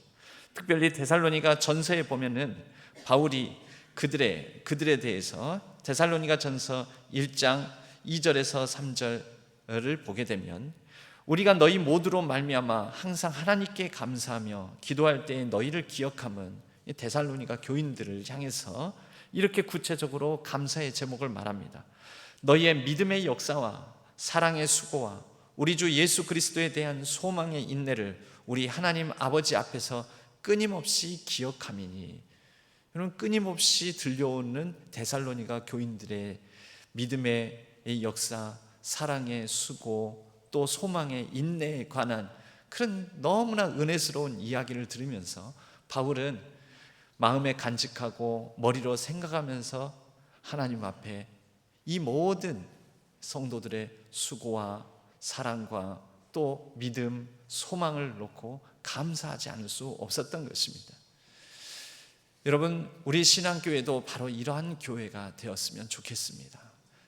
특별히 데살로니가 전서에 보면은 바울이 그들에 대해서 데살로니가 전서 1장 2절에서 3절을 보게 되면, 우리가 너희 모두로 말미암아 항상 하나님께 감사하며 기도할 때에 너희를 기억함은, 데살로니가 교인들을 향해서 이렇게 구체적으로 감사의 제목을 말합니다. 너희의 믿음의 역사와 사랑의 수고와 우리 주 예수 그리스도에 대한 소망의 인내를 우리 하나님 아버지 앞에서 끊임없이 기억함이니. 여러분, 끊임없이 들려오는 데살로니가 교인들의 믿음의 역사, 사랑의 수고, 또 소망의 인내에 관한 그런 너무나 은혜스러운 이야기를 들으면서 바울은 마음에 간직하고 머리로 생각하면서 하나님 앞에 이 모든 성도들의 수고와 사랑과 또 믿음, 소망을 놓고 감사하지 않을 수 없었던 것입니다. 여러분, 우리 신앙교회도 바로 이러한 교회가 되었으면 좋겠습니다.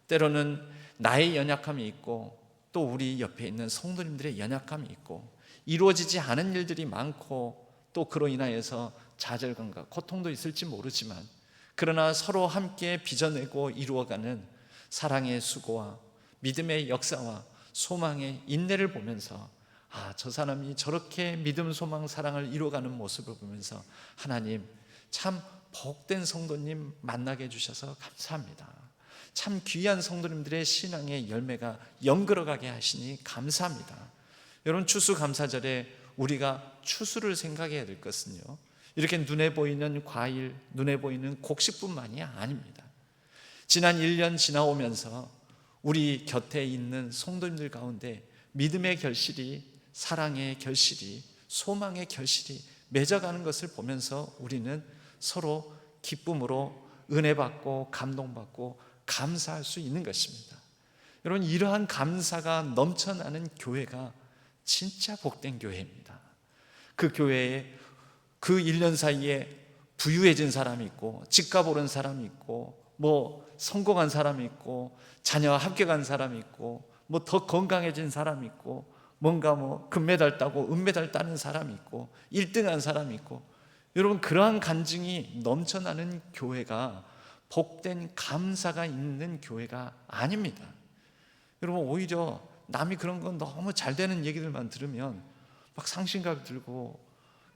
때로는 나의 연약함이 있고 또 우리 옆에 있는 성도님들의 연약함이 있고 이루어지지 않은 일들이 많고 또 그로 인하여서 좌절감과 고통도 있을지 모르지만, 그러나 서로 함께 빚어내고 이루어가는 사랑의 수고와 믿음의 역사와 소망의 인내를 보면서, 저 사람이 저렇게 믿음, 소망, 사랑을 이루어가는 모습을 보면서 하나님, 참 복된 성도님 만나게 해주셔서 감사합니다. 참 귀한 성도님들의 신앙의 열매가 연걸어가게 하시니 감사합니다. 여러분, 추수감사절에 우리가 추수를 생각해야 될 것은요, 이렇게 눈에 보이는 과일, 눈에 보이는 곡식뿐만이 아닙니다. 지난 1년 지나오면서 우리 곁에 있는 성도님들 가운데 믿음의 결실이, 사랑의 결실이, 소망의 결실이 맺어가는 것을 보면서 우리는 서로 기쁨으로 은혜받고 감동받고 감사할 수 있는 것입니다. 여러분, 이러한 감사가 넘쳐나는 교회가 진짜 복된 교회입니다. 그 교회에 그 1년 사이에 부유해진 사람이 있고, 집값 오른 사람이 있고, 성공한 사람이 있고, 자녀 합격한 사람이 있고, 더 건강해진 사람이 있고, 금메달 따고 은메달 따는 사람이 있고, 1등한 사람이 있고, 여러분, 그러한 간증이 넘쳐나는 교회가 복된 감사가 있는 교회가 아닙니다. 여러분, 오히려 남이 그런 건 너무 잘 되는 얘기들만 들으면 막 상심감 들고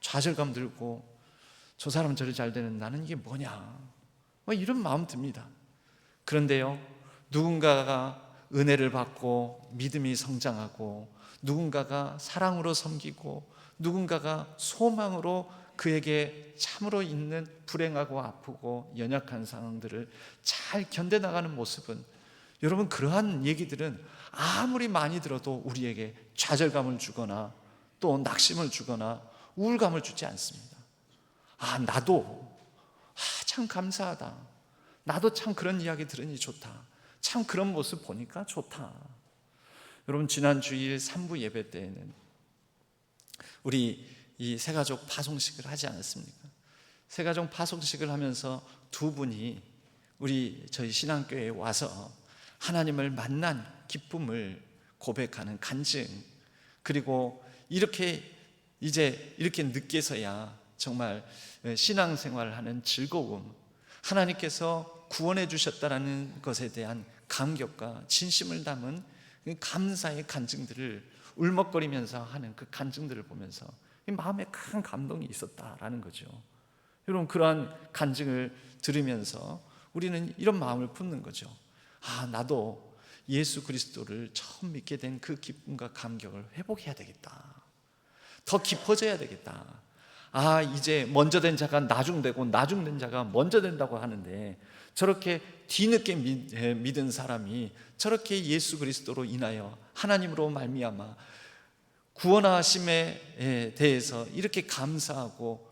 좌절감 들고, 저 사람은 저리 잘 되는 나는 이게 뭐냐, 이런 마음 듭니다. 그런데요, 누군가가 은혜를 받고 믿음이 성장하고, 누군가가 사랑으로 섬기고, 누군가가 소망으로 그에게 참으로 있는 불행하고 아프고 연약한 상황들을 잘 견뎌나가는 모습은, 여러분, 그러한 얘기들은 아무리 많이 들어도 우리에게 좌절감을 주거나 또 낙심을 주거나 우울감을 주지 않습니다. 나도 참 감사하다, 나도 참 그런 이야기 들으니 좋다, 참 그런 모습 보니까 좋다. 여러분, 지난 주일 3부 예배 때에는 우리 이 새가족 파송식을 하지 않았습니까? 새가족 파송식을 하면서 두 분이 저희 신앙교회에 와서 하나님을 만난 기쁨을 고백하는 간증, 그리고 이렇게 늦게서야 정말 신앙생활을 하는 즐거움, 하나님께서 구원해 주셨다라는 것에 대한 감격과 진심을 담은 감사의 간증들을 울먹거리면서 하는 그 간증들을 보면서 마음에 큰 감동이 있었다라는 거죠. 여러분, 그러한 간증을 들으면서 우리는 이런 마음을 품는 거죠. 나도 예수 그리스도를 처음 믿게 된 그 기쁨과 감격을 회복해야 되겠다, 더 깊어져야 되겠다. 이제 먼저 된 자가 나중되고 나중된 자가 먼저 된다고 하는데, 저렇게 뒤늦게 믿은 사람이 저렇게 예수 그리스도로 인하여 하나님으로 말미암아 구원하심에 대해서 이렇게 감사하고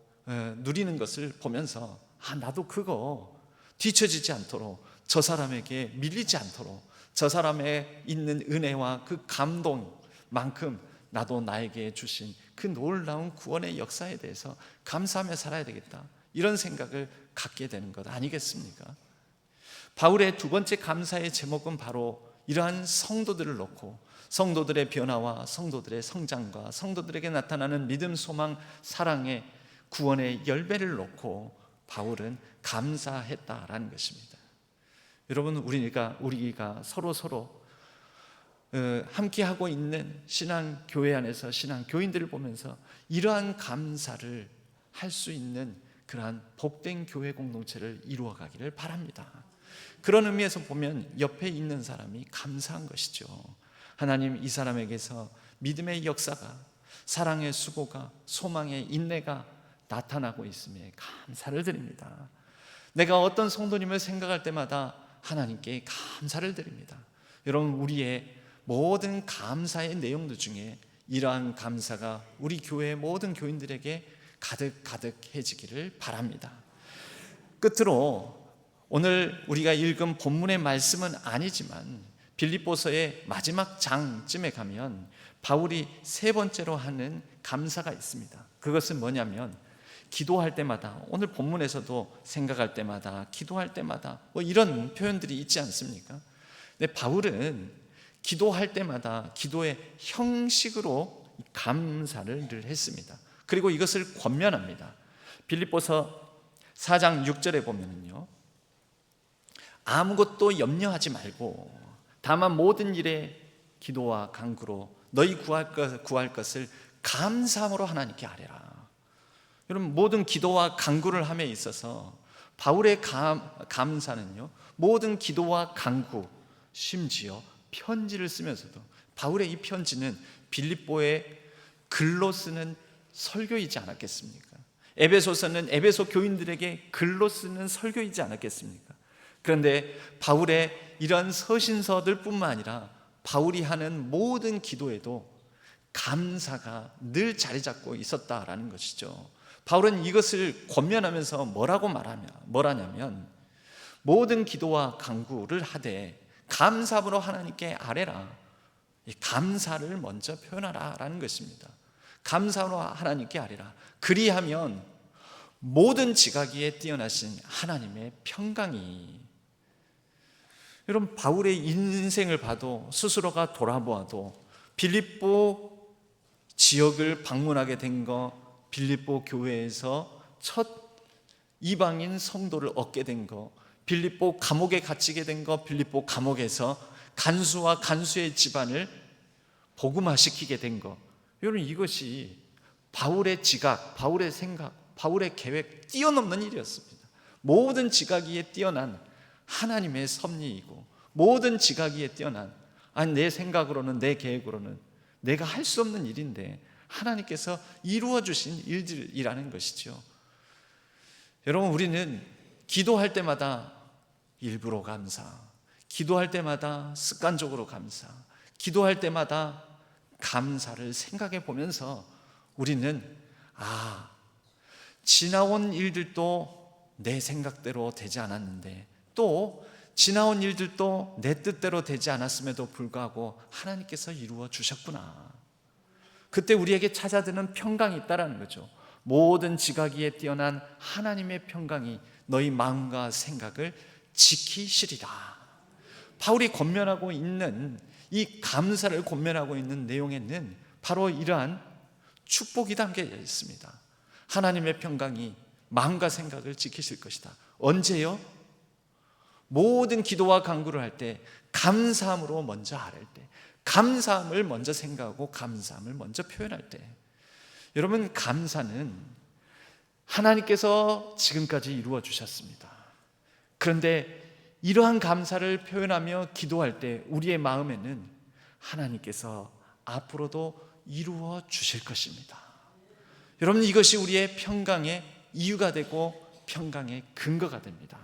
누리는 것을 보면서 나도 그거 뒤처지지 않도록, 저 사람에게 밀리지 않도록, 저 사람에 있는 은혜와 그 감동만큼 나도 나에게 주신 그 놀라운 구원의 역사에 대해서 감사하며 살아야 되겠다, 이런 생각을 갖게 되는 것 아니겠습니까? 바울의 두 번째 감사의 제목은 바로 이러한 성도들을 놓고 성도들의 변화와 성도들의 성장과 성도들에게 나타나는 믿음, 소망, 사랑의 구원의 열매를 놓고 바울은 감사했다라는 것입니다. 여러분, 우리가 서로 함께 하고 있는 신앙 교회 안에서 신앙 교인들을 보면서 이러한 감사를 할 수 있는 그러한 복된 교회 공동체를 이루어가기를 바랍니다. 그런 의미에서 보면 옆에 있는 사람이 감사한 것이죠. 하나님, 이 사람에게서 믿음의 역사가, 사랑의 수고가, 소망의 인내가 나타나고 있음에 감사를 드립니다. 내가 어떤 성도님을 생각할 때마다 하나님께 감사를 드립니다. 여러분, 우리의 모든 감사의 내용들 중에 이러한 감사가 우리 교회의 모든 교인들에게 가득해지기를 바랍니다. 끝으로 오늘 우리가 읽은 본문의 말씀은 아니지만 빌립보서의 마지막 장쯤에 가면 바울이 세 번째로 하는 감사가 있습니다. 그것은 뭐냐면, 기도할 때마다, 오늘 본문에서도 생각할 때마다, 기도할 때마다 이런 표현들이 있지 않습니까? 근데 바울은 기도할 때마다 기도의 형식으로 감사를 늘 했습니다. 그리고 이것을 권면합니다. 빌립보서 4장 6절에 보면은요, 아무것도 염려하지 말고 다만 모든 일에 기도와 간구로 너희 구할 것을 감사함으로 하나님께 아뢰라. 여러분, 모든 기도와 간구를 함에 있어서 바울의 감사는요, 모든 기도와 간구, 심지어 편지를 쓰면서도, 바울의 이 편지는 빌립보의 글로 쓰는 설교이지 않았겠습니까? 에베소서는 에베소 교인들에게 글로 쓰는 설교이지 않았겠습니까? 그런데 바울의 이런 서신서들 뿐만 아니라 바울이 하는 모든 기도에도 감사가 늘 자리 잡고 있었다라는 것이죠. 바울은 이것을 권면하면서 뭐라냐면, 모든 기도와 간구를 하되 감사함으로 하나님께 아뢰라. 이 감사를 먼저 표현하라 라는 것입니다. 감사로 하나님께 아뢰라. 그리하면 모든 지각에 뛰어나신 하나님의 평강이, 여러분, 바울의 인생을 봐도, 스스로가 돌아보아도, 빌립보 지역을 방문하게 된 거, 빌립보 교회에서 첫 이방인 성도를 얻게 된 거, 빌립보 감옥에 갇히게 된 거, 빌립보 감옥에서 간수와 간수의 집안을 복음화시키게 된 거, 여러분, 이것이 바울의 지각, 바울의 생각, 바울의 계획 뛰어넘는 일이었습니다. 모든 지각위에 뛰어난 하나님의 섭리이고, 모든 지각위에 뛰어난, 내 생각으로는, 내 계획으로는 내가 할 수 없는 일인데 하나님께서 이루어 주신 일들이라는 것이죠. 여러분, 우리는 기도할 때마다 일부러 감사, 기도할 때마다 습관적으로 감사, 기도할 때마다 감사를 생각해 보면서 우리는 지나온 일들도 내 생각대로 되지 않았는데, 또 지나온 일들도 내 뜻대로 되지 않았음에도 불구하고 하나님께서 이루어 주셨구나. 그때 우리에게 찾아드는 평강이 있다라는 거죠. 모든 지각위에 뛰어난 하나님의 평강이 너희 마음과 생각을 지키시리라. 바울이 권면하고 있는 이 감사를 권면하고 있는 내용에는 바로 이러한 축복이 담겨 있습니다. 하나님의 평강이 마음과 생각을 지키실 것이다. 언제요? 모든 기도와 간구를 할 때 감사함으로 먼저 아뢰을 때, 감사함을 먼저 생각하고 감사함을 먼저 표현할 때, 여러분, 감사는 하나님께서 지금까지 이루어 주셨습니다. 그런데 이러한 감사를 표현하며 기도할 때 우리의 마음에는 하나님께서 앞으로도 이루어 주실 것입니다. 여러분, 이것이 우리의 평강의 이유가 되고 평강의 근거가 됩니다.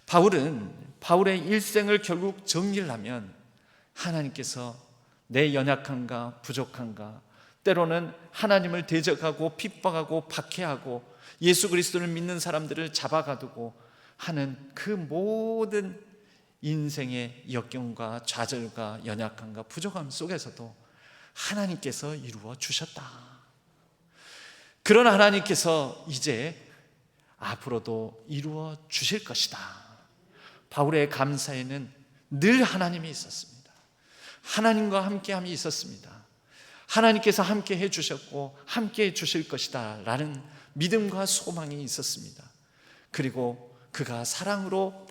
바울의 일생을 결국 정리를 하면 하나님께서 내 연약함과 부족함과 때로는 하나님을 대적하고 핍박하고 박해하고 예수 그리스도를 믿는 사람들을 잡아가두고 하는 그 모든 인생의 역경과 좌절과 연약함과 부족함 속에서도 하나님께서 이루어 주셨다. 그런 하나님께서 이제 앞으로도 이루어 주실 것이다. 바울의 감사에는 늘 하나님이 있었습니다. 하나님과 함께함이 있었습니다. 하나님께서 함께 해주셨고 함께 해주실 것이다 라는 믿음과 소망이 있었습니다. 그리고 그가 사랑으로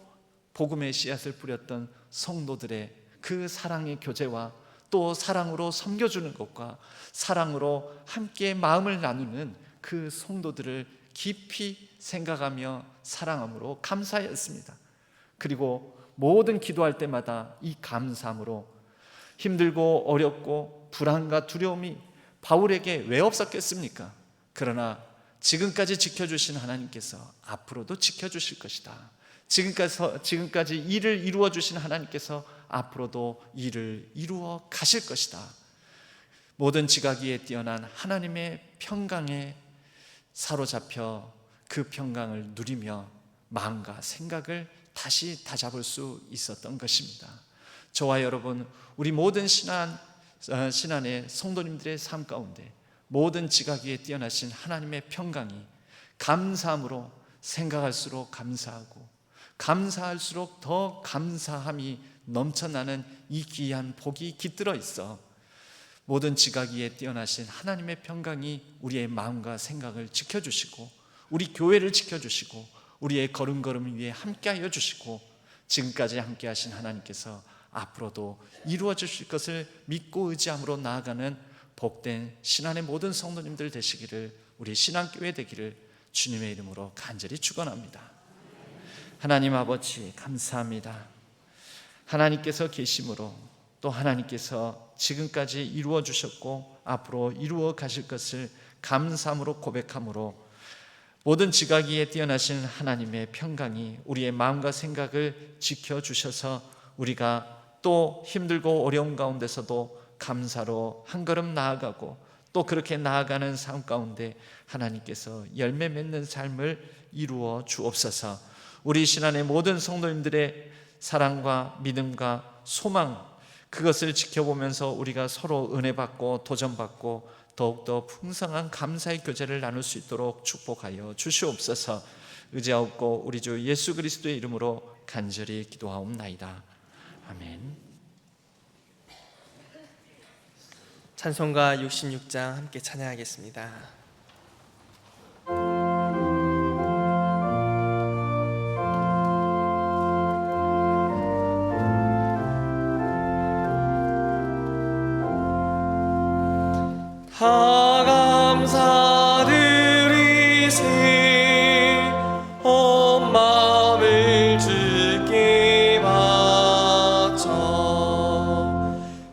복음의 씨앗을 뿌렸던 성도들의 그 사랑의 교제와 또 사랑으로 섬겨주는 것과 사랑으로 함께 마음을 나누는 그 성도들을 깊이 생각하며 사랑함으로 감사했습니다. 그리고 모든 기도할 때마다 이 감사함으로 힘들고 어렵고 불안과 두려움이 바울에게 왜 없었겠습니까? 그러나 지금까지 지켜주신 하나님께서 앞으로도 지켜주실 것이다. 지금까지 일을 이루어 주신 하나님께서 앞으로도 일을 이루어 가실 것이다. 모든 지각위에 뛰어난 하나님의 평강에 사로잡혀 그 평강을 누리며 마음과 생각을 다시 다잡을 수 있었던 것입니다. 저와 여러분, 우리 모든 신안의 성도님들의 삶 가운데 모든 지각위에 뛰어나신 하나님의 평강이 감사함으로 생각할수록 감사하고 감사할수록 더 감사함이 넘쳐나는 이 귀한 복이 깃들어 있어 모든 지각위에 뛰어나신 하나님의 평강이 우리의 마음과 생각을 지켜주시고 우리 교회를 지켜주시고 우리의 걸음걸음 위에 함께하여 주시고 지금까지 함께하신 하나님께서 앞으로도 이루어 주실 것을 믿고 의지함으로 나아가는 복된 신안의 모든 성도님들 되시기를, 우리 신안교회 되기를 주님의 이름으로 간절히 축원합니다. 하나님 아버지 감사합니다. 하나님께서 계심으로 또 하나님께서 지금까지 이루어 주셨고 앞으로 이루어 가실 것을 감사함으로 고백함으로 모든 지각위에 뛰어나신 하나님의 평강이 우리의 마음과 생각을 지켜주셔서 우리가 또 힘들고 어려운 가운데서도 감사로 한 걸음 나아가고 또 그렇게 나아가는 삶 가운데 하나님께서 열매 맺는 삶을 이루어 주옵소서. 우리 신안의 모든 성도님들의 사랑과 믿음과 소망, 그것을 지켜보면서 우리가 서로 은혜받고 도전받고 더욱더 풍성한 감사의 교제를 나눌 수 있도록 축복하여 주시옵소서. 의지하옵고 우리 주 예수 그리스도의 이름으로 간절히 기도하옵나이다. 아멘. 찬송가 66장 함께 찬양하겠습니다. 다 감사드리세 온 마음을 주께 바쳐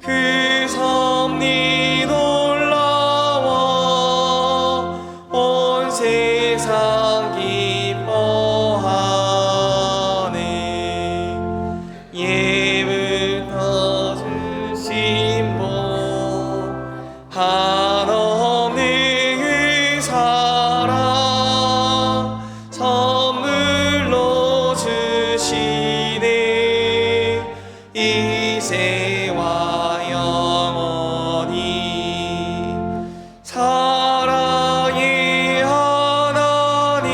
그 섭리 놀라워 온 세상 기뻐하네. 예물터 주신 복 한없는 사랑 선물로 주시네. 이제와 영원히 사랑의 하나님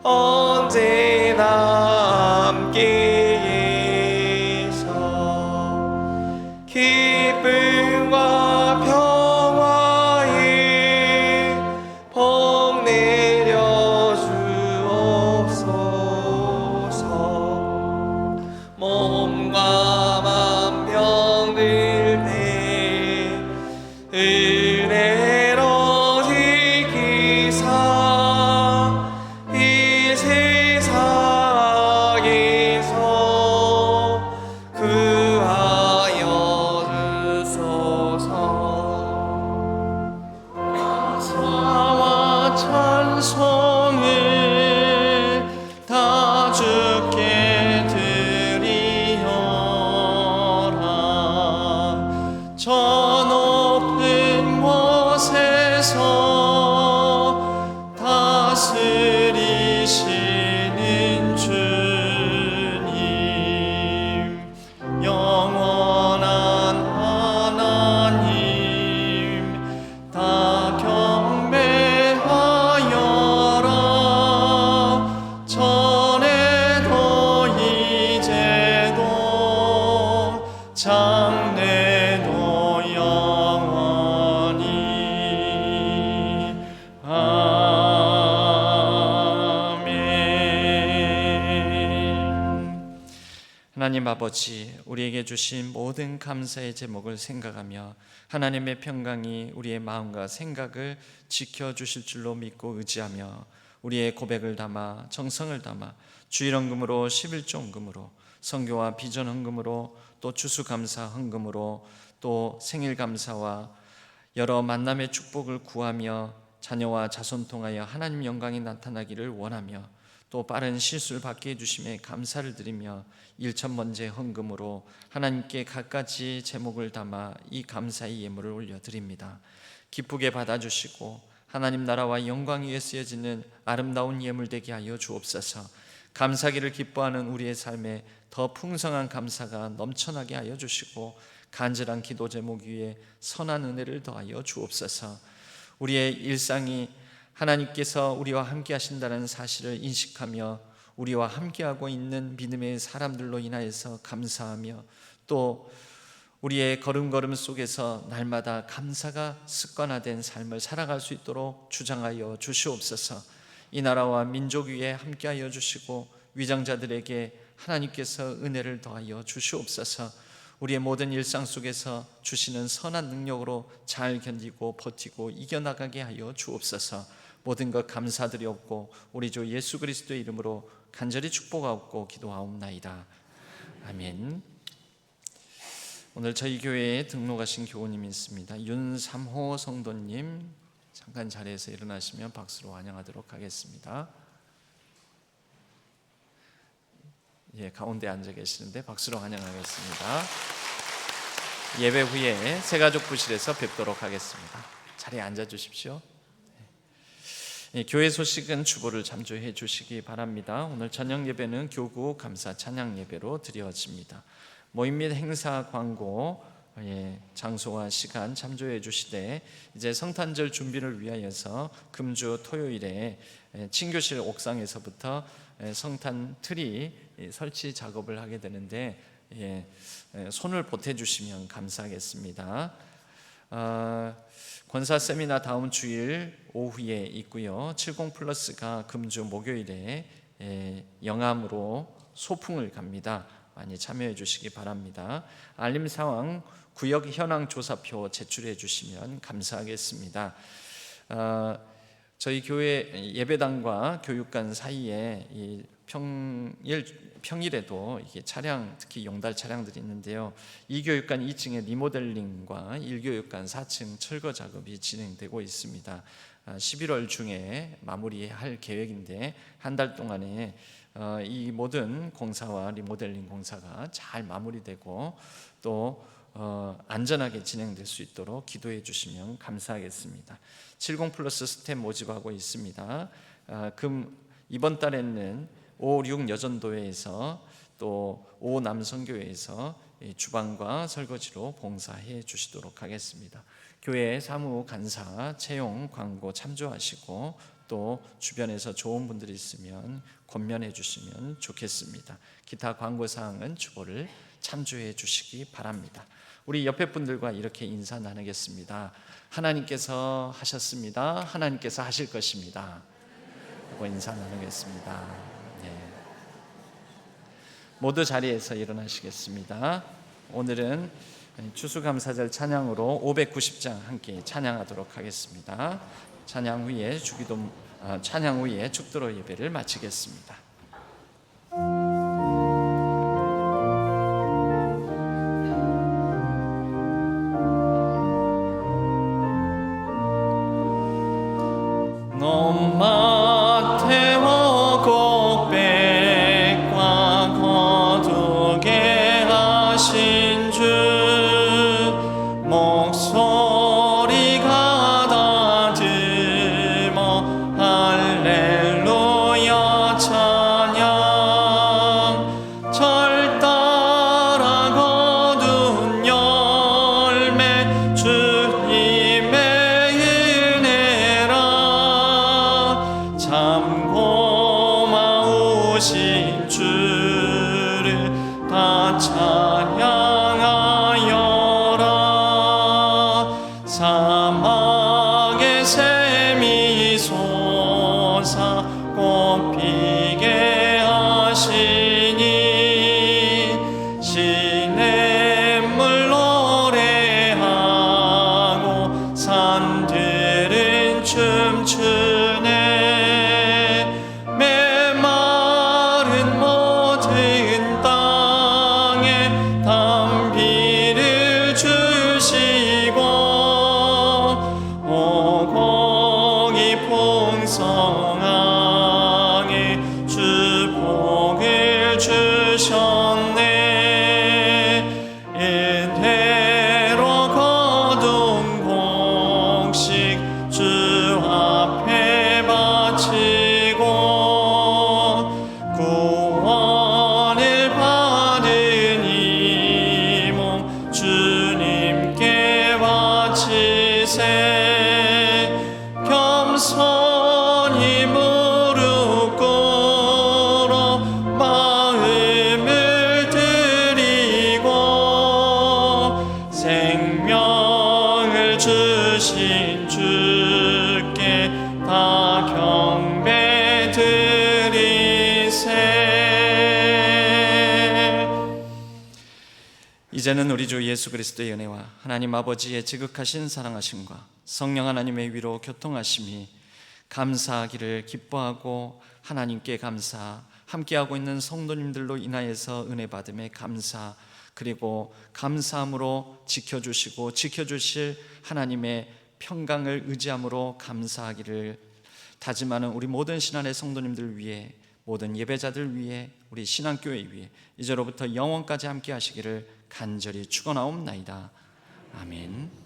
언제나 함께해서 기쁨과 평화에 감사와 찬송을 다 주께 드리어라. 저 높은 곳에서 다스리시는 주님, 영원한 하나님, 다 경배하여라. 전에도 이제도 장래도 영원히. 아멘. 하나님 아버지, 우리에게 주신 모든 감사의 제목을 생각하며 하나님의 평강이 우리의 마음과 생각을 지켜주실 줄로 믿고 의지하며 우리의 고백을 담아 정성을 담아 주일헌금으로 11조 헌금으로 선교와 비전 헌금으로 또 추수감사 헌금으로 또 생일감사와 여러 만남의 축복을 구하며 자녀와 자손 통하여 하나님 영광이 나타나기를 원하며 또 빠른 실수를 받게 해주심에 감사를 드리며 일천번제 헌금으로 하나님께 갖가지 제목을 담아 이 감사의 예물을 올려드립니다. 기쁘게 받아주시고 하나님 나라와 영광 위에 쓰여지는 아름다운 예물 되게 하여 주옵소서. 감사기를 기뻐하는 우리의 삶에 더 풍성한 감사가 넘쳐나게 하여 주시고 간절한 기도 제목 위에 선한 은혜를 더하여 주옵소서. 우리의 일상이 하나님께서 우리와 함께 하신다는 사실을 인식하며 우리와 함께하고 있는 믿음의 사람들로 인하여서 감사하며 또 우리의 걸음걸음 속에서 날마다 감사가 습관화된 삶을 살아갈 수 있도록 주장하여 주시옵소서. 이 나라와 민족 위에 함께하여 주시고 위장자들에게 하나님께서 은혜를 더하여 주시옵소서. 우리의 모든 일상 속에서 주시는 선한 능력으로 잘 견디고 버티고 이겨나가게 하여 주옵소서. 모든 것 감사드리옵고 우리 주 예수 그리스도의 이름으로 간절히 축복하옵고 기도하옵나이다. 아멘. 오늘 저희 교회에 등록하신 교우님이 있습니다. 윤삼호 성도님, 잠깐 자리에서 일어나시면 박수로 환영하도록 하겠습니다. 예, 가운데 앉아 계시는데 박수로 환영하겠습니다. 예배 후에 새가족 부실에서 뵙도록 하겠습니다. 자리에 앉아 주십시오. 교회 소식은 주보를 참조해 주시기 바랍니다. 오늘 저녁 예배는 교구 감사 찬양 예배로 드려집니다. 모임 및 행사 광고, 장소와 시간 참조해 주시되 이제 성탄절 준비를 위하여서 금주 토요일에 친교실 옥상에서부터 성탄 트리 설치 작업을 하게 되는데 손을 보태주시면 감사하겠습니다. 권사 세미나 다음 주일 오후에 있고요. 70플러스가 금주 목요일에 영암으로 소풍을 갑니다. 많이 참여해 주시기 바랍니다. 알림 상황 구역 현황 조사표 제출해 주시면 감사하겠습니다. 저희 교회 예배당과 교육관 사이에 이 평일에도 이게 차량, 특히 용달 차량들이 있는데요. 이 교육관 2층의 리모델링과 1교육관 4층 철거 작업이 진행되고 있습니다. 11월 중에 마무리할 계획인데 한 달 동안에 이 모든 공사와 리모델링 공사가 잘 마무리되고 또 안전하게 진행될 수 있도록 기도해 주시면 감사하겠습니다. 70플러스 스텝 모집하고 있습니다. 이번 달에는 5, 6 여전도회에서 또 5 남성교회에서 주방과 설거지로 봉사해 주시도록 하겠습니다. 교회 사무 간사 채용 광고 참조하시고 또 주변에서 좋은 분들이 있으면 권면해 주시면 좋겠습니다. 기타 광고 사항은 주보를 참조해 주시기 바랍니다. 우리 옆에 분들과 이렇게 인사 나누겠습니다. 하나님께서 하셨습니다. 하나님께서 하실 것입니다. 하고 인사 나누겠습니다. 모두 자리에서 일어나시겠습니다. 오늘은 추수감사절 찬양으로 590장 함께 찬양하도록 하겠습니다. 찬양 후에 축도로 예배를 마치겠습니다. 논마 태워 곡백과 거두게 하신 주 목소리가 다 들머 할렐루야 찬양 절 따라 거둔 열매 주님의 은혜라 참 고마우신 주를 다 찬양하여라 사막의 샘이 솟아 꽃피게 하시니 시냇물 노래하고 산들은 춤추네 메마른 모든 땅에 담비를 주시고 오곡이 풍성하게 주 복을 주셨네 은혜로 거둔 곡식 주 앞에 바치고 구원을 받은 이 몸 주님께 바치세 겸손히 무릎 꿇어 마음을 드리고 생명을 주신 주께 다 경배 드리세. 이제는 우리 주 예수 그리스도의 은혜와 하나님 아버지의 지극하신 사랑하심과 성령 하나님의 위로 교통하심이 감사하기를 기뻐하고 하나님께 감사 함께하고 있는 성도님들로 인하여서 은혜 받음에 감사 그리고 감사함으로 지켜주시고 지켜주실 하나님의 평강을 의지함으로 감사하기를 다짐하는 우리 모든 신안의 성도님들 위해 모든 예배자들 위해 우리 신앙교회 위해 이제로부터 영원까지 함께 하시기를 간절히 축원하옵나이다. 아멘.